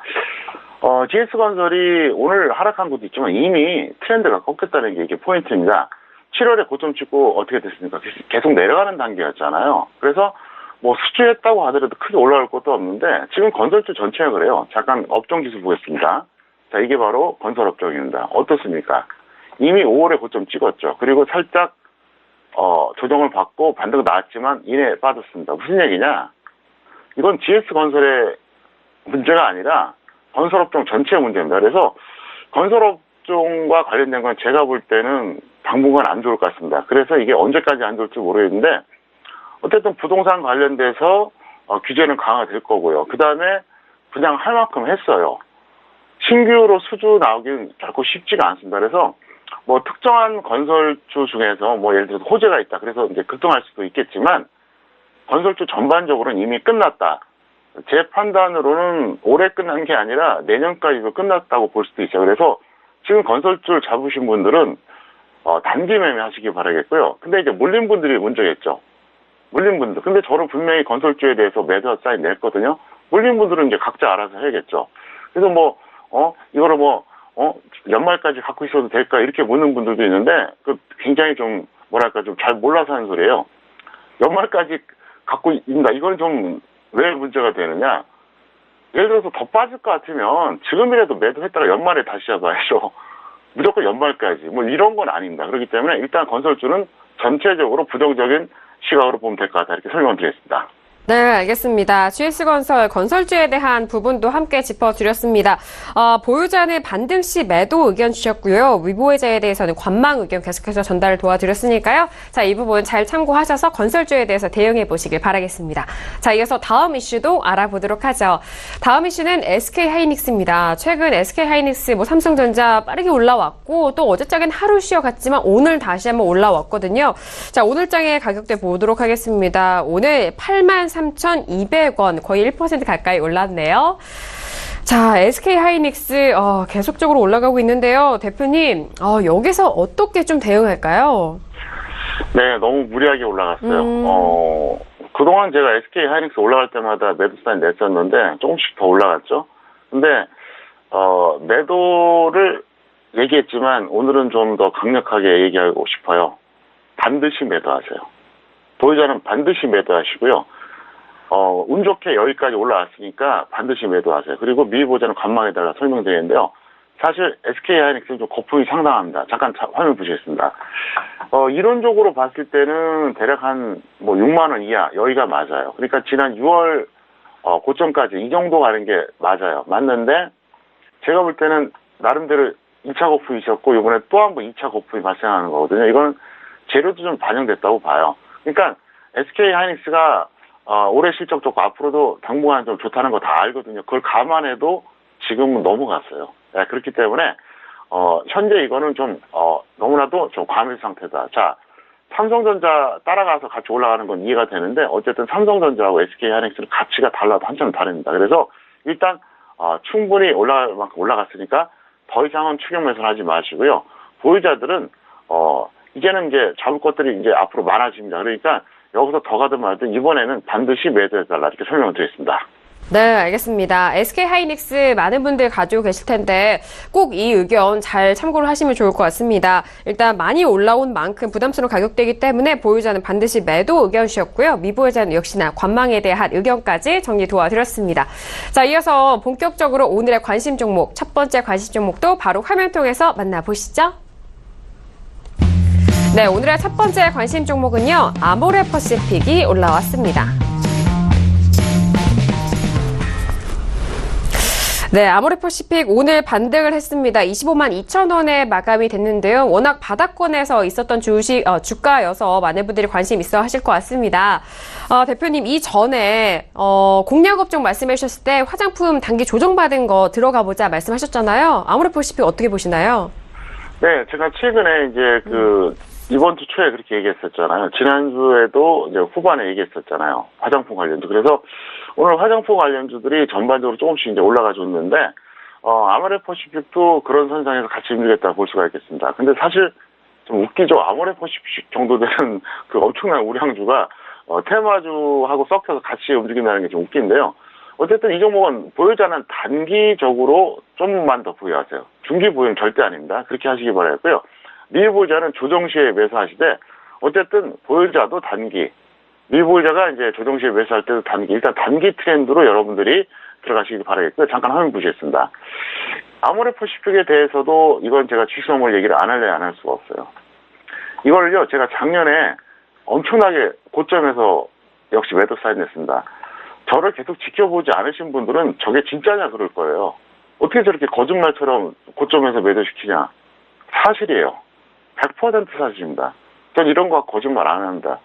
GS건설이 오늘 하락한 것도 있지만 이미 트렌드가 꺾였다는 게 이게 포인트입니다. 7월에 고점 찍고 어떻게 됐습니까? 계속 내려가는 단계였잖아요. 그래서 뭐 수주했다고 하더라도 크게 올라갈 것도 없는데 지금 건설주 전체가 그래요. 잠깐 업종 지수 보겠습니다. 자, 이게 바로 건설업종입니다. 어떻습니까? 이미 5월에 고점 찍었죠. 그리고 살짝 조정을 받고 반등 나왔지만 이내 빠졌습니다. 무슨 얘기냐? 이건 GS건설의 문제가 아니라 건설업종 전체의 문제입니다. 그래서 건설업종과 관련된 건 제가 볼 때는 당분간 안 좋을 것 같습니다. 그래서 이게 언제까지 안 좋을지 모르겠는데 어쨌든 부동산 관련돼서 규제는 강화될 거고요. 그 다음에 그냥 할 만큼 했어요. 신규로 수주 나오기는 결코 쉽지가 않습니다. 그래서 뭐 특정한 건설주 중에서 뭐 예를 들어서 호재가 있다. 그래서 이제 급등할 수도 있겠지만 건설주 전반적으로는 이미 끝났다. 제 판단으로는 올해 끝난 게 아니라 내년까지도 끝났다고 볼 수도 있어요. 그래서 지금 건설주를 잡으신 분들은 단기 매매 하시기 바라겠고요. 근데 이제 물린 분들이 문제겠죠. 물린 분들. 근데 저는 분명히 건설주에 대해서 매도 사인 냈거든요. 물린 분들은 이제 각자 알아서 해야겠죠. 그래서 이거를 연말까지 갖고 있어도 될까? 이렇게 묻는 분들도 있는데, 굉장히 좀 잘 몰라서 하는 소리예요. 연말까지 갖고 있다. 이건 좀 왜 문제가 되느냐? 예를 들어서 더 빠질 것 같으면 지금이라도 매도했다가 연말에 다시 잡아야죠. 무조건 연말까지. 뭐 이런 건 아닙니다. 그렇기 때문에 일단 건설주는 전체적으로 부정적인 시각으로 보면 될 것 같다. 이렇게 설명을 드리겠습니다. 네, 알겠습니다. GS건설 건설주에 대한 부분도 함께 짚어드렸습니다. 보유자는 반등 시 매도 의견 주셨고요. 위보유자에 대해서는 관망 의견 계속해서 전달을 도와드렸으니까요. 자, 이 부분 잘 참고하셔서 건설주에 대해서 대응해 보시길 바라겠습니다. 자, 이어서 다음 이슈도 알아보도록 하죠. 다음 이슈는 SK하이닉스입니다. 최근 SK하이닉스, 삼성전자 빠르게 올라왔고 또 어제장엔 하루 쉬어갔지만 오늘 다시 한번 올라왔거든요. 자, 오늘장의 가격대 보도록 하겠습니다. 오늘 83,200원, 거의 1% 가까이 올랐네요. 자, SK하이닉스 계속적으로 올라가고 있는데요. 대표님, 여기서 어떻게 좀 대응할까요? 네, 너무 무리하게 올라갔어요. 그동안 제가 SK하이닉스 올라갈 때마다 매도 사인 냈었는데 조금씩 더 올라갔죠. 근데 매도를 얘기했지만 오늘은 좀 더 강력하게 얘기하고 싶어요. 반드시 매도하세요. 보유자는 반드시 매도하시고요. 운 좋게 여기까지 올라왔으니까 반드시 매도하세요. 그리고 미보유자는 관망에다가 설명드리는데요. 사실 SK하이닉스는 좀 거품이 상당합니다. 잠깐 화면 보시겠습니다. 이론적으로 봤을 때는 대략 한 6만 원 이하 여기가 맞아요. 그러니까 지난 6월 고점까지 이 정도 가는 게 맞아요. 맞는데 제가 볼 때는 나름대로 2차 거품이 있었고 이번에 또 한 번 2차 거품이 발생하는 거거든요. 이건 재료도 좀 반영됐다고 봐요. 그러니까 SK하이닉스가 올해 실적 좋고 앞으로도 당분간 좀 좋다는 거 다 알거든요. 그걸 감안해도 지금은 넘어갔어요. 네, 그렇기 때문에 현재 이거는 좀, 너무나도 좀 과밀 상태다. 자, 삼성전자 따라가서 같이 올라가는 건 이해가 되는데, 어쨌든 삼성전자하고 SK하이닉스는 가치가 달라도 한참 다릅니다. 그래서 일단, 충분히 올라갈 만큼 올라갔으니까 더 이상은 추격 매수를 하지 마시고요. 보유자들은, 이제는 이제 잡을 것들이 이제 앞으로 많아집니다. 그러니까 여기서 더 가든 말든 이번에는 반드시 매도해달라 이렇게 설명을 드리겠습니다. 네, 알겠습니다. SK하이닉스 많은 분들 가지고 계실 텐데 꼭 이 의견 잘 참고를 하시면 좋을 것 같습니다. 일단 많이 올라온 만큼 부담스러운 가격대이기 때문에 보유자는 반드시 매도 의견 주셨고요. 미보유자는 역시나 관망에 대한 의견까지 정리 도와드렸습니다. 자, 이어서 본격적으로 오늘의 관심 종목, 첫 번째 관심 종목도 바로 화면 통해서 만나보시죠. 네, 오늘의 첫 번째 관심 종목은요, 아모레퍼시픽이 올라왔습니다. 네, 아모레퍼시픽 오늘 반등을 했습니다. 25만 2천 원에 마감이 됐는데요. 워낙 바닥권에서 있었던 주가여서 많은 분들이 관심 있어 하실 것 같습니다. 대표님, 이전에 공략 업종 말씀해 주셨을 때 화장품 단기 조정받은 거 들어가 보자 말씀하셨잖아요. 아모레퍼시픽 어떻게 보시나요? 네, 제가 최근에 이제 이번 주 초에 그렇게 얘기했었잖아요. 지난주에도 이제 후반에 얘기했었잖아요. 화장품 관련주. 그래서 오늘 화장품 관련주들이 전반적으로 조금씩 이제 올라가 줬는데, 아모레퍼시픽도 그런 선상에서 같이 움직였다 볼 수가 있겠습니다. 근데 사실 좀 웃기죠. 아모레퍼시픽 정도 되는 그 엄청난 우량주가, 테마주하고 섞여서 같이 움직인다는 게 좀 웃긴데요. 어쨌든 이 종목은 보유자는 단기적으로 좀만 더 보유하세요. 중기 보유는 절대 아닙니다. 그렇게 하시기 바라겠고요. 미보유자는 조정 시에 매수하시되, 어쨌든 보유자도 단기, 미보유자가 이제 조정 시에 매수할 때도 단기, 일단 단기 트렌드로 여러분들이 들어가시기 바라겠고요. 잠깐 화면 보시겠습니다. 아모레퍼시픽에 대해서도 이건 제가 주식선물 얘기를 안 할래 안 할 수가 없어요. 이걸요, 제가 작년에 엄청나게 고점에서 역시 매도 사인했습니다. 저를 계속 지켜보지 않으신 분들은 저게 진짜냐 그럴 거예요. 어떻게 저렇게 거짓말처럼 고점에서 매도시키냐. 사실이에요. 100% 사실입니다. 전 이런 거 거짓말 안 합니다.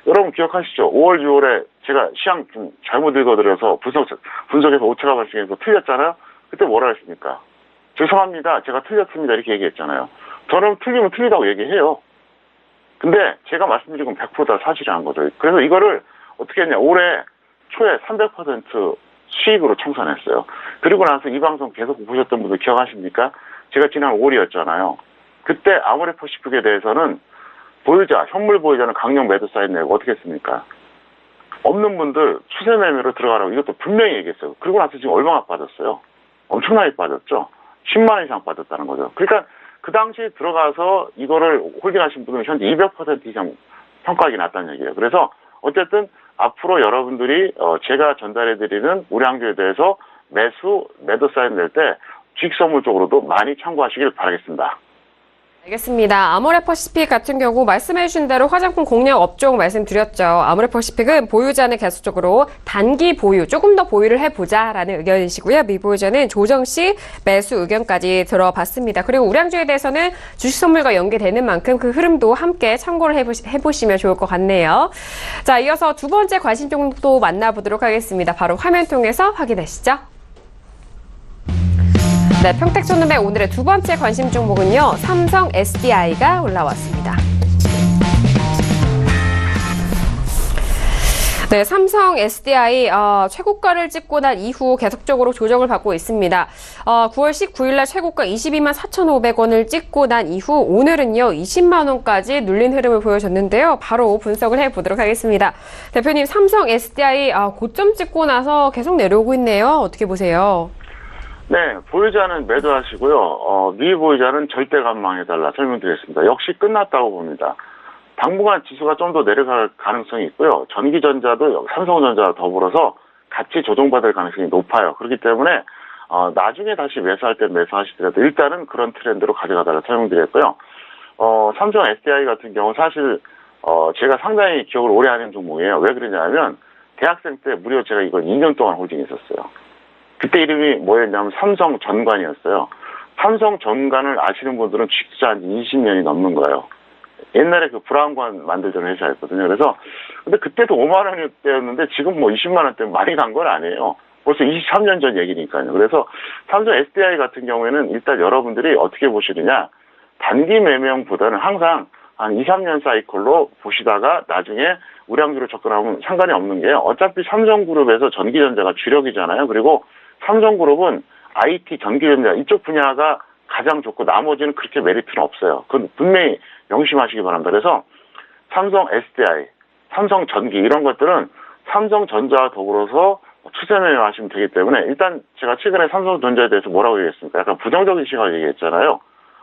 여러분 기억하시죠? 5월, 6월에 제가 시황 좀 잘못 읽어드려서 분석해서 오차가 발생해서 틀렸잖아요? 그때 뭐라 했습니까? 죄송합니다. 제가 틀렸습니다. 이렇게 얘기했잖아요. 저는 틀리면 틀리다고 얘기해요. 근데 제가 말씀드린 건 100%다 사실이라는 거죠. 그래서 이거를 어떻게 했냐. 올해 초에 300% 수익으로 청산했어요. 그리고 나서 이 방송 계속 보셨던 분들 기억하십니까? 제가 지난 5월이었잖아요. 그때 아모레퍼시픽에 대해서는 보유자, 현물 보유자는 강력 매도 사인 내고 어떻게 했습니까? 없는 분들 추세 매매로 들어가라고 이것도 분명히 얘기했어요. 그리고 나서 지금 얼마나 빠졌어요? 엄청나게 빠졌죠? 10만 원 이상 빠졌다는 거죠. 그러니까 그 당시 들어가서 이거를 홀딩하신 분들은 현재 200% 이상 평가하기 났다는 얘기예요. 그래서 어쨌든 앞으로 여러분들이 제가 전달해드리는 우량주에 대해서 매도 사인 낼 때 주식선물 쪽으로도 많이 참고하시길 바라겠습니다. 알겠습니다. 아모레퍼시픽 같은 경우 말씀해주신 대로 화장품 공략 업종 말씀드렸죠. 아모레퍼시픽은 보유자는 계속적으로 단기 보유, 조금 더 보유를 해보자라는 의견이시고요. 미보유자는 조정 시 매수 의견까지 들어봤습니다. 그리고 우량주에 대해서는 주식선물과 연계되는 만큼 그 흐름도 함께 참고를 해보시면 좋을 것 같네요. 자, 이어서 두 번째 관심 종목도 만나보도록 하겠습니다. 바로 화면 통해서 확인하시죠. 네, 평택촌놈의 오늘의 두 번째 관심 종목은요, 삼성 SDI가 올라왔습니다. 네, 삼성 SDI 최고가를 찍고 난 이후 계속적으로 조정을 받고 있습니다. 9월 19일 날 최고가 22만 4,500원을 찍고 난 이후 오늘은요 20만 원까지 눌린 흐름을 보여줬는데요. 바로 분석을 해보도록 하겠습니다. 대표님, 삼성 SDI 고점 찍고 나서 계속 내려오고 있네요. 어떻게 보세요? 네, 보유자는 매도하시고요. 미보유자는 절대 관망해달라 설명드리겠습니다. 역시 끝났다고 봅니다. 당분간 지수가 좀 더 내려갈 가능성이 있고요. 전기전자도 삼성전자와 더불어서 같이 조정받을 가능성이 높아요. 그렇기 때문에 나중에 다시 매수할 때 매수하시더라도 일단은 그런 트렌드로 가져가달라 설명드렸고요. 삼성 SDI 같은 경우 사실 제가 상당히 기억을 오래 하는 종목이에요. 왜 그러냐면 대학생 때 무려 제가 이걸 2년 동안 홀딩했었어요. 그때 이름이 뭐였냐면 삼성전관이었어요. 삼성전관을 아시는 분들은 취직한 지 20년이 넘는 거예요. 옛날에 그 브라운관 만들던 회사였거든요. 그래서 근데 그때도 5만 원대였는데 지금 뭐 20만 원대 많이 간 건 아니에요. 벌써 23년 전 얘기니까요. 그래서 삼성 SDI 같은 경우에는 일단 여러분들이 어떻게 보시느냐, 단기 매매형보다는 항상 한 2, 3년 사이클로 보시다가 나중에 우량주로 접근하면 상관이 없는 게요. 어차피 삼성그룹에서 전기전자가 주력이잖아요. 그리고 삼성그룹은 IT 전기전자 이쪽 분야가 가장 좋고 나머지는 그렇게 메리트는 없어요. 그건 분명히 명심하시기 바랍니다. 그래서 삼성 SDI, 삼성전기 이런 것들은 삼성전자와 더불어서 추세 매매하시면 되기 때문에 일단 제가 최근에 삼성전자에 대해서 뭐라고 얘기했습니까? 약간 부정적인 시각을 얘기했잖아요.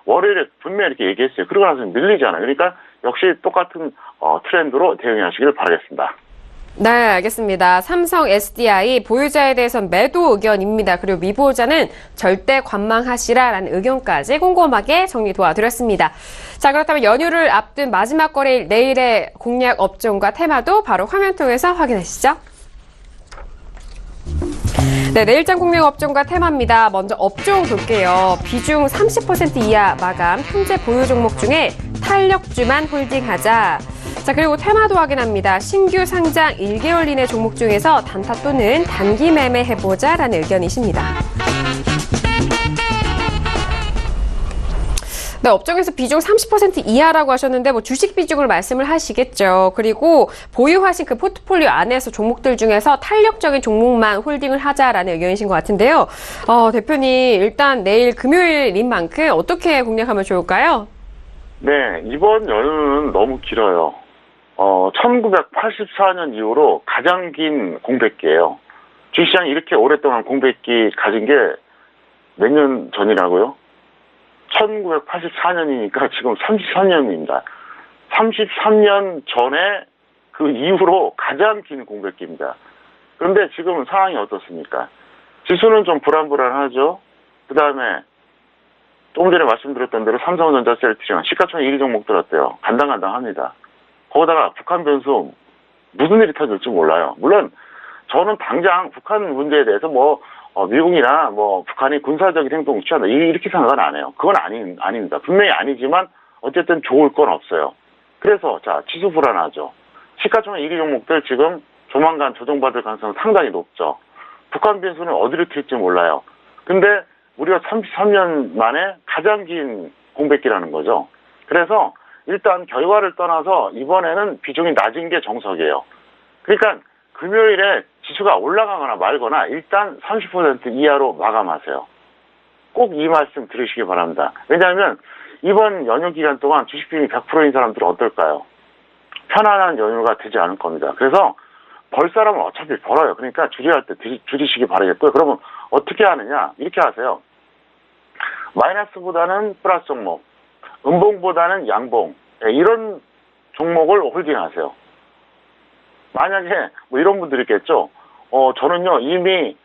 월요일에 분명히 이렇게 얘기했어요. 그러고 나서 밀리잖아요. 그러니까 역시 똑같은 트렌드로 대응하시길 바라겠습니다. 네, 알겠습니다. 삼성 SDI 보유자에 대해서는 매도 의견입니다. 그리고 미보유자는 절대 관망하시라라는 의견까지 꼼꼼하게 정리 도와드렸습니다. 자, 그렇다면 연휴를 앞둔 마지막 거래일 내일의 공략 업종과 테마도 바로 화면 통해서 확인하시죠. 네, 내일장 공략 업종과 테마입니다. 먼저 업종 볼게요. 비중 30% 이하 마감, 현재 보유 종목 중에 탄력주만 홀딩하자. 자, 그리고 테마도 확인합니다. 신규 상장 1개월 이내 종목 중에서 단타 또는 단기 매매 해보자라는 의견이십니다. 네, 업종에서 비중 30% 이하라고 하셨는데 주식 비중을 말씀을 하시겠죠. 그리고 보유하신 그 포트폴리오 안에서 종목들 중에서 탄력적인 종목만 홀딩을 하자라는 의견이신 것 같은데요. 대표님, 일단 내일 금요일인 만큼 어떻게 공략하면 좋을까요? 네, 이번 연휴는 너무 길어요. 1984년 이후로 가장 긴 공백기예요. 주식시장이 이렇게 오랫동안 공백기 가진 게 몇 년 전이라고요? 1984년이니까 지금 33년입니다. 33년 전에 그 이후로 가장 긴 공백기입니다. 그런데 지금 상황이 어떻습니까? 지수는 좀 불안불안하죠. 그 다음에 조금 전에 말씀드렸던 대로 삼성전자, 셀트리온, 시가총액 1위 종목들 어때요? 간당간당합니다. 거기다가 북한 변수 무슨 일이 터질지 몰라요. 물론 저는 당장 북한 문제에 대해서 미국이나 북한이 군사적인 행동을 취한다 이렇게 생각은 안 해요. 그건 아닙니다. 분명히 아니지만 어쨌든 좋을 건 없어요. 그래서 자, 지수 불안하죠. 시가총액 1위 종목들 지금 조만간 조정받을 가능성은 상당히 높죠. 북한 변수는 어디로 튈지 몰라요. 근데 우리가 33년 만에 가장 긴 공백기라는 거죠. 그래서 일단 결과를 떠나서 이번에는 비중이 낮은 게 정석이에요. 그러니까 금요일에 지수가 올라가거나 말거나 일단 30% 이하로 마감하세요. 꼭 이 말씀 들으시기 바랍니다. 왜냐하면 이번 연휴 기간 동안 주식 비중이 100%인 사람들은 어떨까요? 편안한 연휴가 되지 않을 겁니다. 그래서 벌 사람은 어차피 벌어요. 그러니까 줄여야 할 때 줄이시기 바라겠고요. 그러면 어떻게 하느냐? 이렇게 하세요. 마이너스보다는 플러스 종목, 음봉보다는 양봉, 이런 종목을 홀딩하세요. 만약에 이런 분들이 있겠죠. 저는요 이미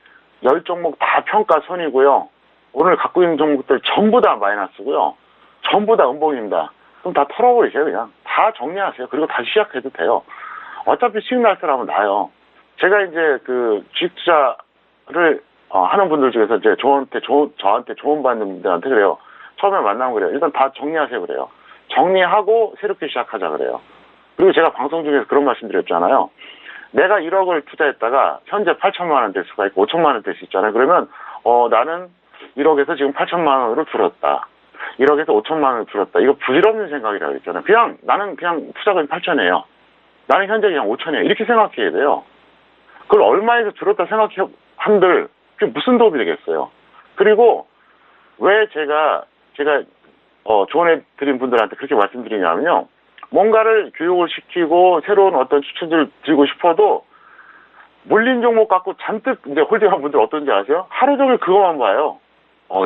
10종목 다 평가선이고요. 오늘 갖고 있는 종목들 전부 다 마이너스고요. 전부 다 음봉입니다. 그럼 다 털어버리세요. 그냥 다 정리하세요. 그리고 다시 시작해도 돼요. 어차피 수익 날 사람은 나요. 제가 이제 그 주식 투자를 하는 분들 중에서 이제 저한테 조언 받는 분들한테 그래요. 처음에 만나면 그래요. 일단 다 정리하세요 그래요. 정리하고 새롭게 시작하자 그래요. 그리고 제가 방송 중에서 그런 말씀 드렸잖아요. 내가 1억을 투자했다가 현재 8천만 원 될 수가 있고 5천만 원 될 수 있잖아요. 그러면 나는 1억에서 지금 8천만 원으로 줄었다. 1억에서 5천만 원을 줄었다. 이거 부질없는 생각이라고 했잖아요. 나는 그냥 투자금이 8천이에요. 나는 현재 그냥 5천이에요. 이렇게 생각해야 돼요. 그걸 얼마에서 줄었다 생각해 한들 그게 무슨 도움이 되겠어요. 그리고 왜 제가 조언해 드린 분들한테 그렇게 말씀드리냐면요. 뭔가를 교육을 시키고 새로운 어떤 추천을 드리고 싶어도 물린 종목 갖고 잔뜩 이제 홀딩한 분들 어떤지 아세요? 하루 종일 그거만 봐요.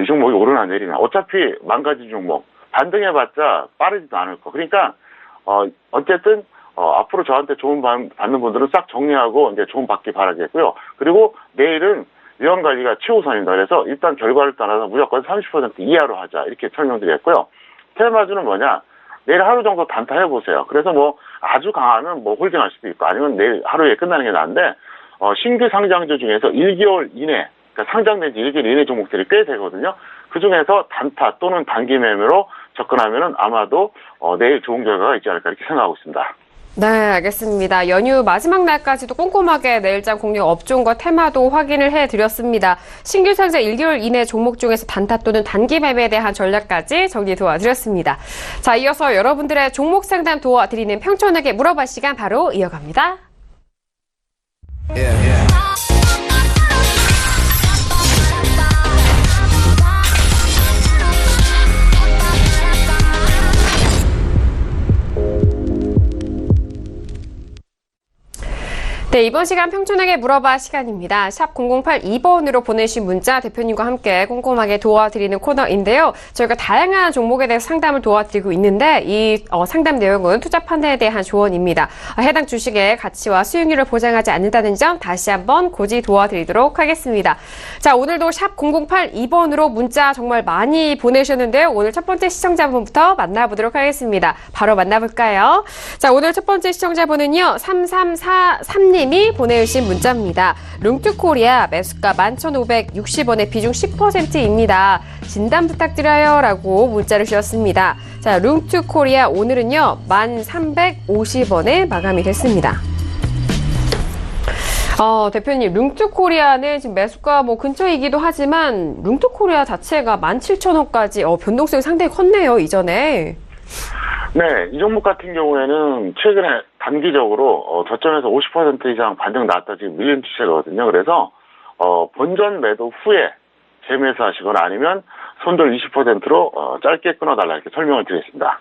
이 종목이 오르나 내리나. 어차피 망가진 종목. 반등해봤자 빠르지도 않을 거. 그러니까 어쨌든 앞으로 저한테 조언 받는 분들은 싹 정리하고 이제 조언 받기 바라겠고요. 그리고 내일은 위험 관리가 최우선입니다. 그래서 일단 결과를 떠나서 무조건 30% 이하로 하자 이렇게 설명드렸고요. 테마주는 뭐냐? 내일 하루 정도 단타 해보세요. 그래서 아주 강하면 홀딩할 수도 있고 아니면 내일 하루에 끝나는 게 나은데 신규 상장주 중에서 1개월 이내 그러니까 상장된 지 1개월 이내 종목들이 꽤 되거든요. 그 중에서 단타 또는 단기 매매로 접근하면은 아마도 내일 좋은 결과가 있지 않을까 이렇게 생각하고 있습니다. 네, 알겠습니다. 연휴 마지막 날까지도 꼼꼼하게 내일장 공략 업종과 테마도 확인을 해드렸습니다. 신규 상장 1개월 이내 종목 중에서 단타 또는 단기 매매에 대한 전략까지 정리 도와드렸습니다. 자, 이어서 여러분들의 종목 상담 도와드리는 평촌에게 물어볼 시간 바로 이어갑니다. 네, 이번 시간 평촌에게 물어봐 시간입니다. 샵 0082번으로 보내신 문자 대표님과 함께 꼼꼼하게 도와드리는 코너인데요. 저희가 다양한 종목에 대해서 상담을 도와드리고 있는데 이 상담 내용은 투자 판단에 대한 조언입니다. 해당 주식의 가치와 수익률을 보장하지 않는다는 점 다시 한번 고지 도와드리도록 하겠습니다. 자, 오늘도 샵 0082번으로 문자 정말 많이 보내셨는데요. 오늘 첫 번째 시청자분부터 만나보도록 하겠습니다. 바로 만나볼까요? 자, 오늘 첫 번째 시청자분은요. 3343님 님이 보내주신 문자입니다. 룽투코리아 매수가 11,560원에 비중 10%입니다. 진단 부탁드려요 라고 문자를 주셨습니다. 자, 룽투코리아 오늘은요 1,350원에 마감이 됐습니다. 대표님, 룽투코리아는 지금 매수가 근처이기도 하지만 룽투코리아 자체가 17,000원까지 변동성이 상당히 컸네요, 이전에. 네, 이 종목 같은 경우에는 최근에 단기적으로 저점에서 50% 이상 반등 나왔다 지금 밀린 추세거든요. 그래서 본전 매도 후에 재매수하시거나 아니면 손절 20%로 짧게 끊어달라 이렇게 설명을 드리겠습니다.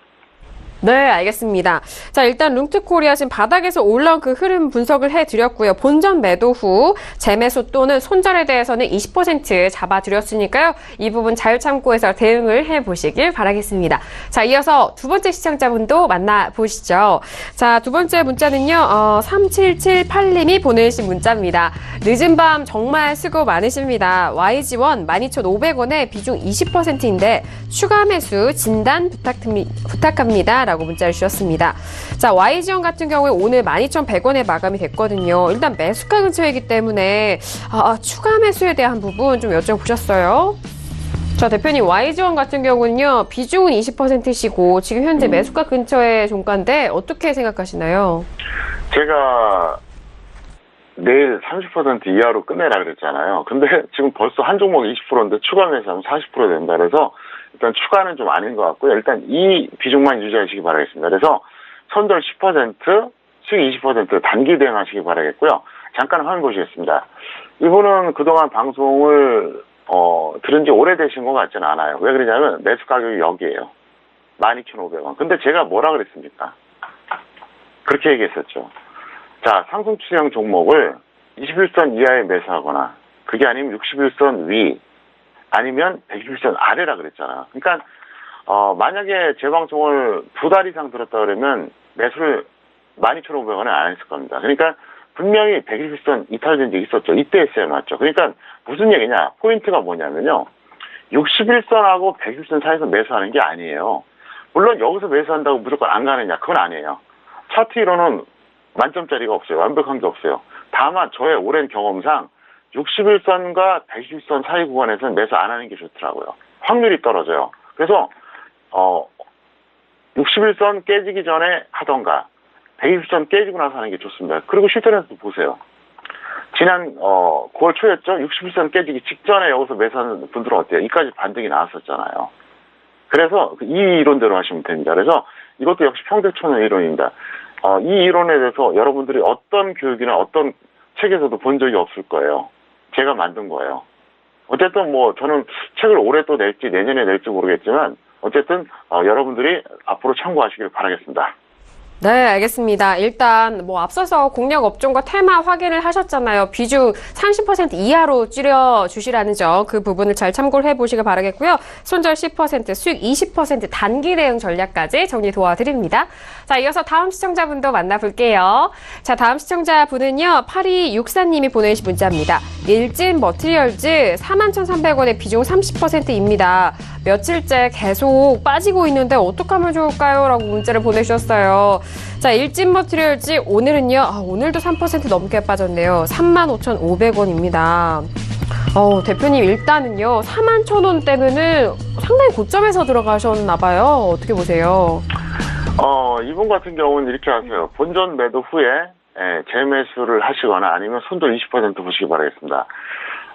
네, 알겠습니다. 자, 일단 룽투코리아 지금 바닥에서 올라온 그 흐름 분석을 해드렸고요. 본전 매도 후 재매수 또는 손절에 대해서는 20% 잡아드렸으니까요. 이 부분 잘 참고해서 대응을 해보시길 바라겠습니다. 자, 이어서 두 번째 시청자분도 만나보시죠. 자, 두 번째 문자는요. 3778님이 보내주신 문자입니다. 늦은 밤 정말 수고 많으십니다. YG1 12,500원에 비중 20%인데 추가 매수 진단 부탁합니다. 라고 문자를 주셨습니다. 자, YG원 같은 경우에 오늘 12,100원에 마감이 됐거든요. 일단 매수가 근처이기 때문에 추가 매수에 대한 부분 좀 여쭤보셨어요. 자, 대표님, YG원 같은 경우는요. 비중은 20%시고 지금 현재 매수가 근처의 종가인데 어떻게 생각하시나요? 제가 내일 30% 이하로 끝내라 그랬잖아요. 근데 지금 벌써 한 종목 20%인데 추가 매수하면 40% 된다 그래서 일단 추가는 좀 아닌 것 같고요. 일단 이 비중만 유지하시기 바라겠습니다. 그래서 손절 10%, 수익 20% 단기 대응하시기 바라겠고요. 잠깐 화면 보시겠습니다. 이분은 그동안 방송을 들은 지 오래되신 것 같지는 않아요. 왜 그러냐면 매수 가격이 여기에요. 12,500원. 근데 제가 뭐라 그랬습니까? 그렇게 얘기했었죠. 자, 상승 추세형 종목을 21선 이하에 매수하거나 그게 아니면 61선 위 아니면 121선 아래라 그랬잖아. 그러니까 만약에 제 방송을 2달 이상 들었다 그러면 매수를 12,500원에 안 했을 겁니다. 그러니까 분명히 121선 이탈된 적이 있었죠. 이때 했어야 맞죠. 그러니까 무슨 얘기냐? 포인트가 뭐냐면요. 61선하고 121선 사이에서 매수하는 게 아니에요. 물론 여기서 매수한다고 무조건 안 가느냐? 그건 아니에요. 차트로는 만점짜리가 없어요. 완벽한 게 없어요. 다만 저의 오랜 경험상 61선과 120선 사이 구간에서는 매수 안 하는 게 좋더라고요. 확률이 떨어져요. 그래서 61선 깨지기 전에 하던가 120선 깨지고 나서 하는 게 좋습니다. 그리고 실전에서도 보세요. 지난 9월 초였죠. 61선 깨지기 직전에 여기서 매수하는 분들은 어때요? 이까지 반등이 나왔었잖아요. 그래서 이 이론대로 하시면 됩니다. 그래서 이것도 역시 평대천의 이론입니다. 이 이론에 대해서 여러분들이 어떤 교육이나 어떤 책에서도 본 적이 없을 거예요. 제가 만든 거예요. 어쨌든 저는 책을 올해 또 낼지 내년에 낼지 모르겠지만 어쨌든 여러분들이 앞으로 참고하시길 바라겠습니다. 네, 알겠습니다. 일단 앞서서 공략 업종과 테마 확인을 하셨잖아요. 비중 30% 이하로 줄여주시라는 점, 그 부분을 잘 참고를 해보시길 바라겠고요. 손절 10%, 수익 20% 단기 대응 전략까지 정리 도와드립니다. 자, 이어서 다음 시청자분도 만나볼게요. 자, 다음 시청자분은요. 8264님이 보내주신 문자입니다. 일진 머티리얼즈 41,300원의 비중 30%입니다. 며칠째 계속 빠지고 있는데 어떡하면 좋을까요? 라고 문자를 보내주셨어요. 자, 일진 머티리얼즈 오늘은요. 오늘도 3% 넘게 빠졌네요. 35,500원입니다. 대표님 일단은요. 41,000원대면은 상당히 고점에서 들어가셨나 봐요. 어떻게 보세요? 이분 같은 경우는 이렇게 하세요. 본전 매도 후에 재매수를 하시거나 아니면 손절 20% 보시기 바라겠습니다.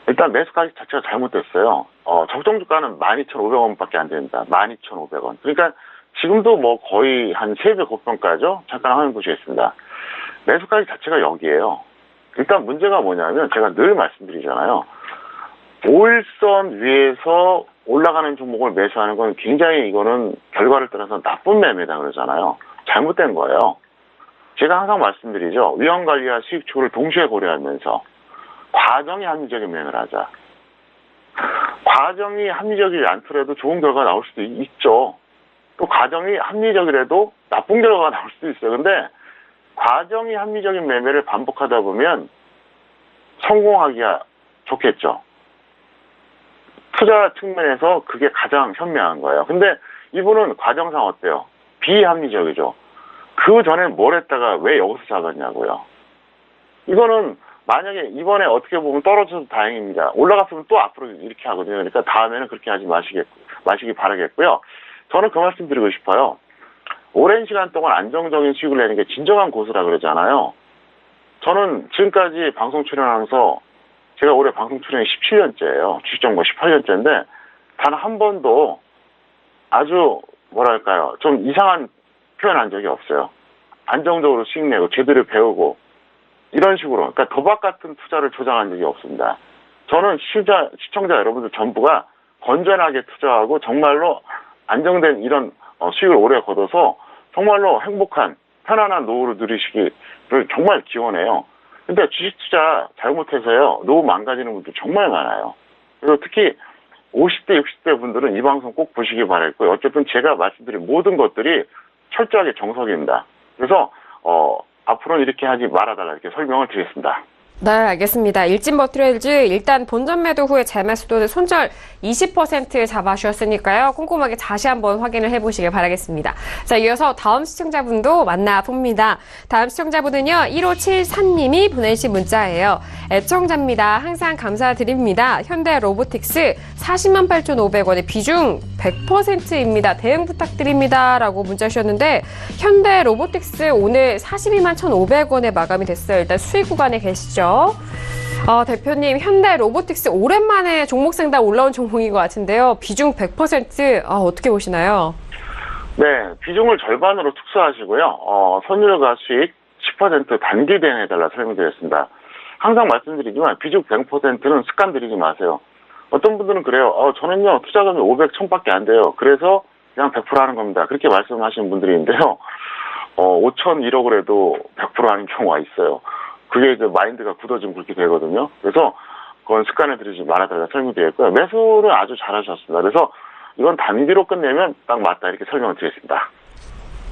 일단 매수 가격 자체가 잘못됐어요. 적정 주가는 12,500원밖에 안 됩니다. 12,500원. 그러니까 지금도 뭐 거의 한 3배 고평가죠. 잠깐 화면 보시겠습니다. 매수 가격 자체가 여기에요. 일단 문제가 뭐냐면 제가 늘 말씀드리잖아요. 5일선 위에서 올라가는 종목을 매수하는 건 굉장히 이거는 결과를 따라서 나쁜 매매다 그러잖아요. 잘못된 거예요. 제가 항상 말씀드리죠. 위험관리와 수익 추구를 동시에 고려하면서 과정이 합리적인 매매를 하자. 과정이 합리적이지 않더라도 좋은 결과가 나올 수도 있죠. 또 과정이 합리적이라도 나쁜 결과가 나올 수도 있어요. 근데 과정이 합리적인 매매를 반복하다 보면 성공하기가 좋겠죠. 투자 측면에서 그게 가장 현명한 거예요. 근데 이분은 과정상 어때요? 비합리적이죠. 그 전에 뭘 했다가 왜 여기서 잡았냐고요. 이거는 만약에 이번에 어떻게 보면 떨어져서 다행입니다. 올라갔으면 또 앞으로 이렇게 하거든요. 그러니까 다음에는 그렇게 하지 마시기 바라겠고요. 저는 그 말씀 드리고 싶어요. 오랜 시간 동안 안정적인 수익을 내는 게 진정한 고수라 그러잖아요. 저는 지금까지 방송 출연하면서 제가 올해 방송 출연이 17년째예요. 주식정보 18년째인데 단 한 번도 아주 뭐랄까요. 좀 이상한 표현한 적이 없어요. 안정적으로 수익 내고 제대로 배우고 이런 식으로 그러니까 도박 같은 투자를 조장한 적이 없습니다. 저는 시청자 여러분들 전부가 건전하게 투자하고 정말로 안정된 이런 수익을 오래 거둬서 정말로 행복한 편안한 노후를 누리시기를 정말 기원해요. 근데 주식 투자 잘못해서요 노후 망가지는 분들 정말 많아요. 그리고 특히 50대 60대 분들은 이 방송 꼭 보시기 바랄고요. 어쨌든 제가 말씀드린 모든 것들이 철저하게 정석입니다. 그래서 앞으로는 이렇게 하지 말아달라 이렇게 설명을 드리겠습니다. 네, 알겠습니다. 일진버트레일즈 일단 본전 매도 후에 재매수 또는 손절 20% 잡아주셨으니까요. 꼼꼼하게 다시 한번 확인을 해보시길 바라겠습니다. 자, 이어서 다음 시청자분도 만나봅니다. 다음 시청자분은요. 1574님이 보내신 문자예요. 애청자입니다. 항상 감사드립니다. 현대 로보틱스 40만 8,500원에 비중 100%입니다. 대응 부탁드립니다. 라고 문자 주셨는데 현대 로보틱스 오늘 42만 1,500원에 마감이 됐어요. 일단 수익 구간에 계시죠. 대표님, 현대 로보틱스 오랜만에 종목 생당 올라온 종목인 것 같은데요. 비중 100%, 어떻게 보시나요? 네, 비중을 절반으로 축소하시고요. 선율과 수익 10% 단기 대응해달라 설명드렸습니다. 항상 말씀드리지만 비중 100%는 습관 들이지 마세요. 어떤 분들은 그래요. 저는요, 투자금이 500, 1000밖에 안 돼요. 그래서 그냥 100% 하는 겁니다. 그렇게 말씀하시는 분들이 있는데요. 5천, 1억을 해도 100% 하는 경우가 있어요. 그게 이제 마인드가 굳어지면 그렇게 되거든요. 그래서 그건 습관을 들이지 말아달라 설명드렸고요. 매수는 아주 잘하셨습니다. 그래서 이건 단기로 끝내면 딱 맞다 이렇게 설명을 드리겠습니다.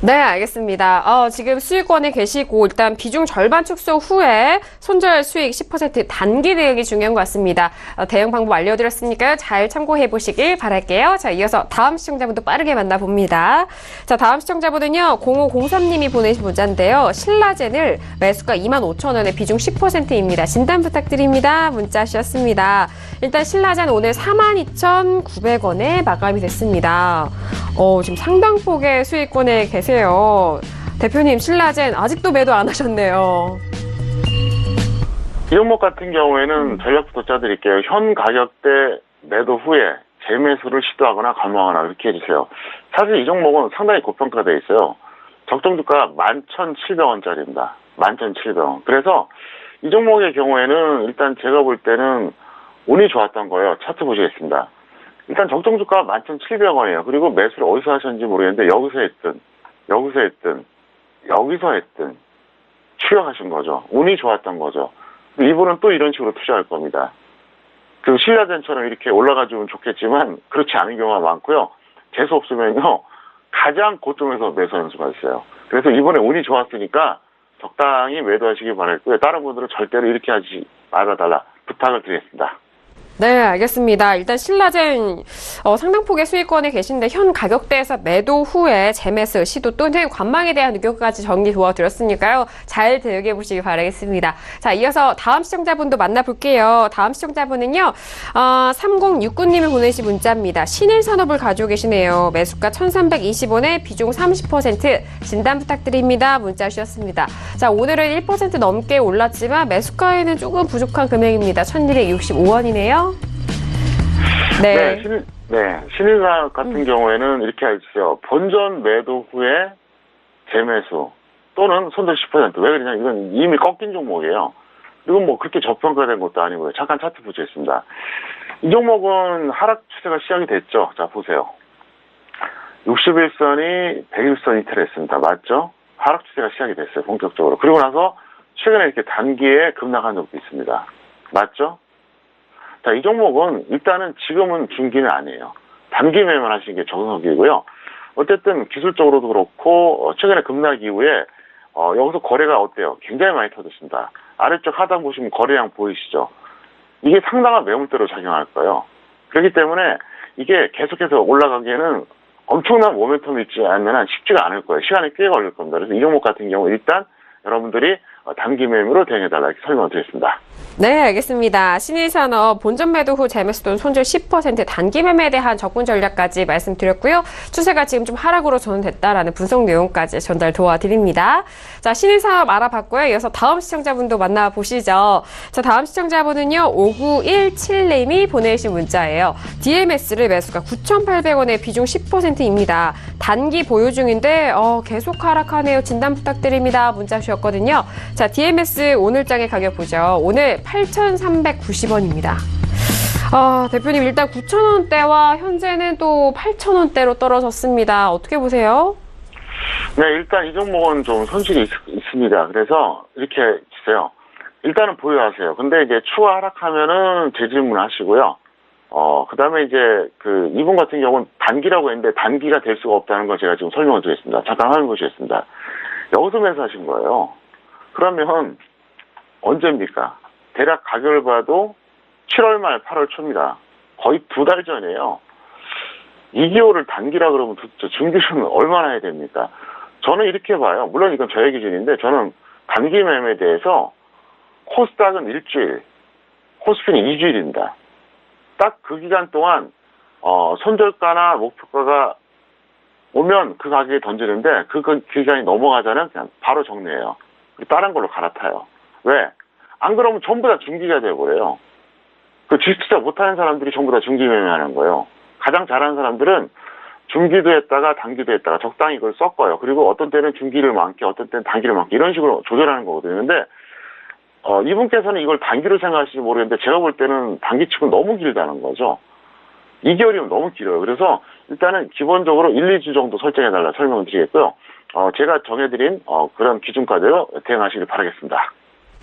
네, 알겠습니다. 지금 수익권에 계시고 일단 비중 절반 축소 후에 손절 수익 10% 단기 대응이 중요한 것 같습니다. 대응 방법 알려드렸으니까요. 잘 참고해 보시길 바랄게요. 자, 이어서 다음 시청자분도 빠르게 만나봅니다. 자, 다음 시청자분은요. 0503님이 보내신 문자인데요. 신라젠을 매수가 25,000원에 비중 10%입니다. 진단 부탁드립니다. 문자 주셨습니다. 일단 신라젠 오늘 42,900원에 마감이 됐습니다. 지금 상당폭의 수익권에 계세요. 대표님, 신라젠 아직도 매도 안 하셨네요. 이 종목 같은 경우에는 전략부터 짜드릴게요. 현 가격대 매도 후에 재매수를 시도하거나 감호하거나 그렇게 해주세요. 사실 이 종목은 상당히 고평가되어 있어요. 적정주가 11,700원짜리입니다. 11,700원. 그래서 이 종목의 경우에는 일단 제가 볼 때는 운이 좋았던 거예요. 차트 보시겠습니다. 일단 적정주가가 11,700원이에요. 그리고 매수를 어디서 하셨는지 모르겠는데 여기서 했든 추격하신 거죠. 운이 좋았던 거죠. 이분은 또 이런 식으로 투자할 겁니다. 그 신라젠처럼 이렇게 올라가주면 좋겠지만 그렇지 않은 경우가 많고요. 재수 없으면요. 가장 고점에서 매수하는 수가 있어요. 그래서 이번에 운이 좋았으니까 적당히 매도하시기 바랄고요. 다른 분들은 절대로 이렇게 하지 말아달라 부탁을 드리겠습니다. 네, 알겠습니다. 일단 신라젠 상당폭의 수익권에 계신데 현 가격대에서 매도 후에 재매수 시도 또는 관망에 대한 의견까지 정리 도와드렸으니까요. 잘 대응해 보시기 바라겠습니다. 자, 이어서 다음 시청자분도 만나볼게요. 다음 시청자분은요. 3069님이 보내신 문자입니다. 신일산업을 가지고 계시네요. 매수가 1320원에 비중 30% 진단 부탁드립니다. 문자 주셨습니다. 자, 오늘은 1% 넘게 올랐지만 매수가에는 조금 부족한 금액입니다. 1265원이네요. 네. 신일산업 같은 경우에는 이렇게 해주세요. 본전 매도 후에 재매수 또는 손절 10%. 왜 그러냐? 이건 이미 꺾인 종목이에요. 이건 뭐 그렇게 저평가된 것도 아니고요. 잠깐 차트 보시겠습니다. 이 종목은 하락 추세가 시작이 됐죠. 자, 보세요. 61선이 101선 이탈했습니다. 맞죠? 하락 추세가 시작이 됐어요. 본격적으로. 그리고 나서 최근에 이렇게 단기에 급락한 적도 있습니다. 맞죠? 자, 이 종목은 일단은 지금은 중기는 아니에요. 단기 매매만 하시는 게 정석이고요. 어쨌든 기술적으로도 그렇고 최근에 급락 이후에 여기서 거래가 어때요? 굉장히 많이 터졌습니다. 아래쪽 하단 보시면 거래량 보이시죠? 이게 상당한 매물대로 작용할 거예요. 그렇기 때문에 이게 계속해서 올라가기에는 엄청난 모멘텀이 있지 않으면 쉽지가 않을 거예요. 시간이 꽤 걸릴 겁니다. 그래서 이 종목 같은 경우 일단 여러분들이 단기 매매로 대응해달라 이렇게 설명을 드렸습니다. 네, 알겠습니다. 신일산업 본전 매도 후 재매수 또는 손절 10% 단기 매매에 대한 접근 전략까지 말씀드렸고요. 추세가 지금 좀 하락으로 전환됐다라는 분석 내용까지 전달 도와드립니다. 자, 신일산업 알아봤고요. 이어서 다음 시청자분도 만나보시죠. 자, 다음 시청자분은요. 5917님이 보내신 문자예요. DMS를 매수가 9,800원에 비중 10%입니다. 단기 보유 중인데 계속 하락하네요. 진단 부탁드립니다. 문자 주셨거든요. 자, DMS 오늘장의 가격 보죠. 오늘 8,390원입니다. 대표님 일단 9,000원대와 현재는 또 8,000원대로 떨어졌습니다. 어떻게 보세요? 네, 일단 이 종목은 좀 손실이 있습니다. 그래서 이렇게 주세요. 일단은 보유하세요. 근데 이제 추가 하락하면은 재질문 하시고요. 그 다음에 이제 이분 같은 경우는 단기라고 했는데 단기가 될 수가 없다는 걸 제가 지금 설명을 드리겠습니다. 잠깐 화면 보시겠습니다. 여기서 매수하신 거예요. 그러면 언제입니까? 대략 가격을 봐도 7월 말 8월 초입니다. 거의 2달 전이에요. 2개월을 단기라 그러면 도대체 중기료는 얼마나 해야 됩니까? 저는 이렇게 봐요. 물론 이건 저의 기준인데 저는 단기 매매에 대해서 코스닥은 일주일, 코스피는 2주일입니다. 딱 그 기간 동안 손절가나 목표가가 오면 그 가격에 던지는데 그 기간이 넘어가자면 그냥 바로 정리해요. 다른 걸로 갈아타요. 왜? 안 그러면 전부 다 중기가 되어버려요. 그 주식 투자 못하는 사람들이 전부 다 중기 매매하는 거예요. 가장 잘하는 사람들은 중기도 했다가 단기도 했다가 적당히 그걸 섞어요. 그리고 어떤 때는 중기를 많게 어떤 때는 단기를 많게 이런 식으로 조절하는 거거든요. 근데 이분께서는 이걸 단기로 생각하실지 모르겠는데 제가 볼 때는 단기 치고 너무 길다는 거죠. 2개월이면 너무 길어요. 그래서 일단은 기본적으로 1, 2주 정도 설정해달라 설명을 드리겠고요. 제가 정해드린 그런 기준까지로 대응하시길 바라겠습니다.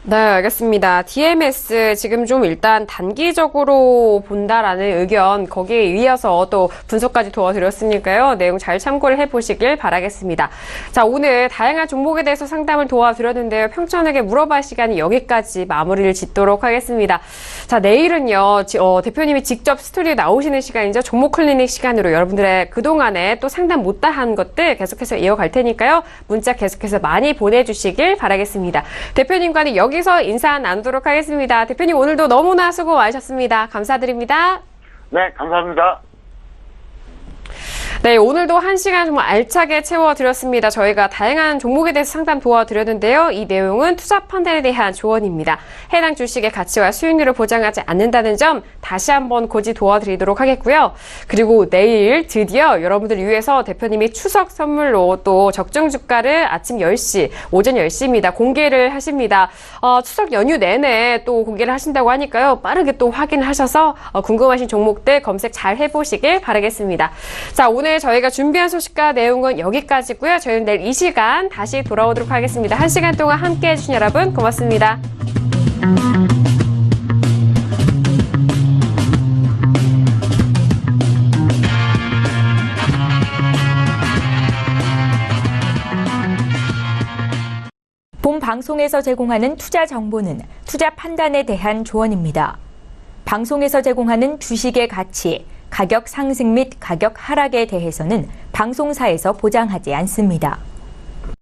네, 알겠습니다. DMS 지금 좀 일단 단기적으로 본다라는 의견 거기에 이어서 또 분석까지 도와드렸으니까요. 내용 잘 참고를 해보시길 바라겠습니다. 자, 오늘 다양한 종목에 대해서 상담을 도와드렸는데요. 평촌에게 물어봐 시간이 여기까지 마무리를 짓도록 하겠습니다. 자, 내일은요. 대표님이 직접 스튜디오에 나오시는 시간이죠. 종목 클리닉 시간으로 여러분들의 그동안에 또 상담 못다한 것들 계속해서 이어갈 테니까요. 문자 계속해서 많이 보내주시길 바라겠습니다. 대표님과는 여기서 인사 나누도록 하겠습니다. 대표님 오늘도 너무나 수고 많으셨습니다. 감사드립니다. 네, 감사합니다. 네, 오늘도 1시간 정말 알차게 채워드렸습니다. 저희가 다양한 종목에 대해서 상담 도와드렸는데요. 이 내용은 투자 판단에 대한 조언입니다. 해당 주식의 가치와 수익률을 보장하지 않는다는 점 다시 한번 고지 도와드리도록 하겠고요. 그리고 내일 드디어 여러분들 위해서 대표님이 추석 선물로 또 적정 주가를 아침 10시, 오전 10시입니다. 공개를 하십니다. 추석 연휴 내내 또 공개를 하신다고 하니까요. 빠르게 또 확인하셔서 궁금하신 종목들 검색 잘 해보시길 바라겠습니다. 자, 오늘 저희가 준비한 소식과 내용은 여기까지고요. 저희는 내일 이 시간 다시 돌아오도록 하겠습니다. 1시간 동안 함께해 주신 여러분 고맙습니다. 본 방송에서 제공하는 투자 정보는 투자 판단에 대한 조언입니다. 방송에서 제공하는 주식의 가치, 가격 상승 및 가격 하락에 대해서는 방송사에서 보장하지 않습니다.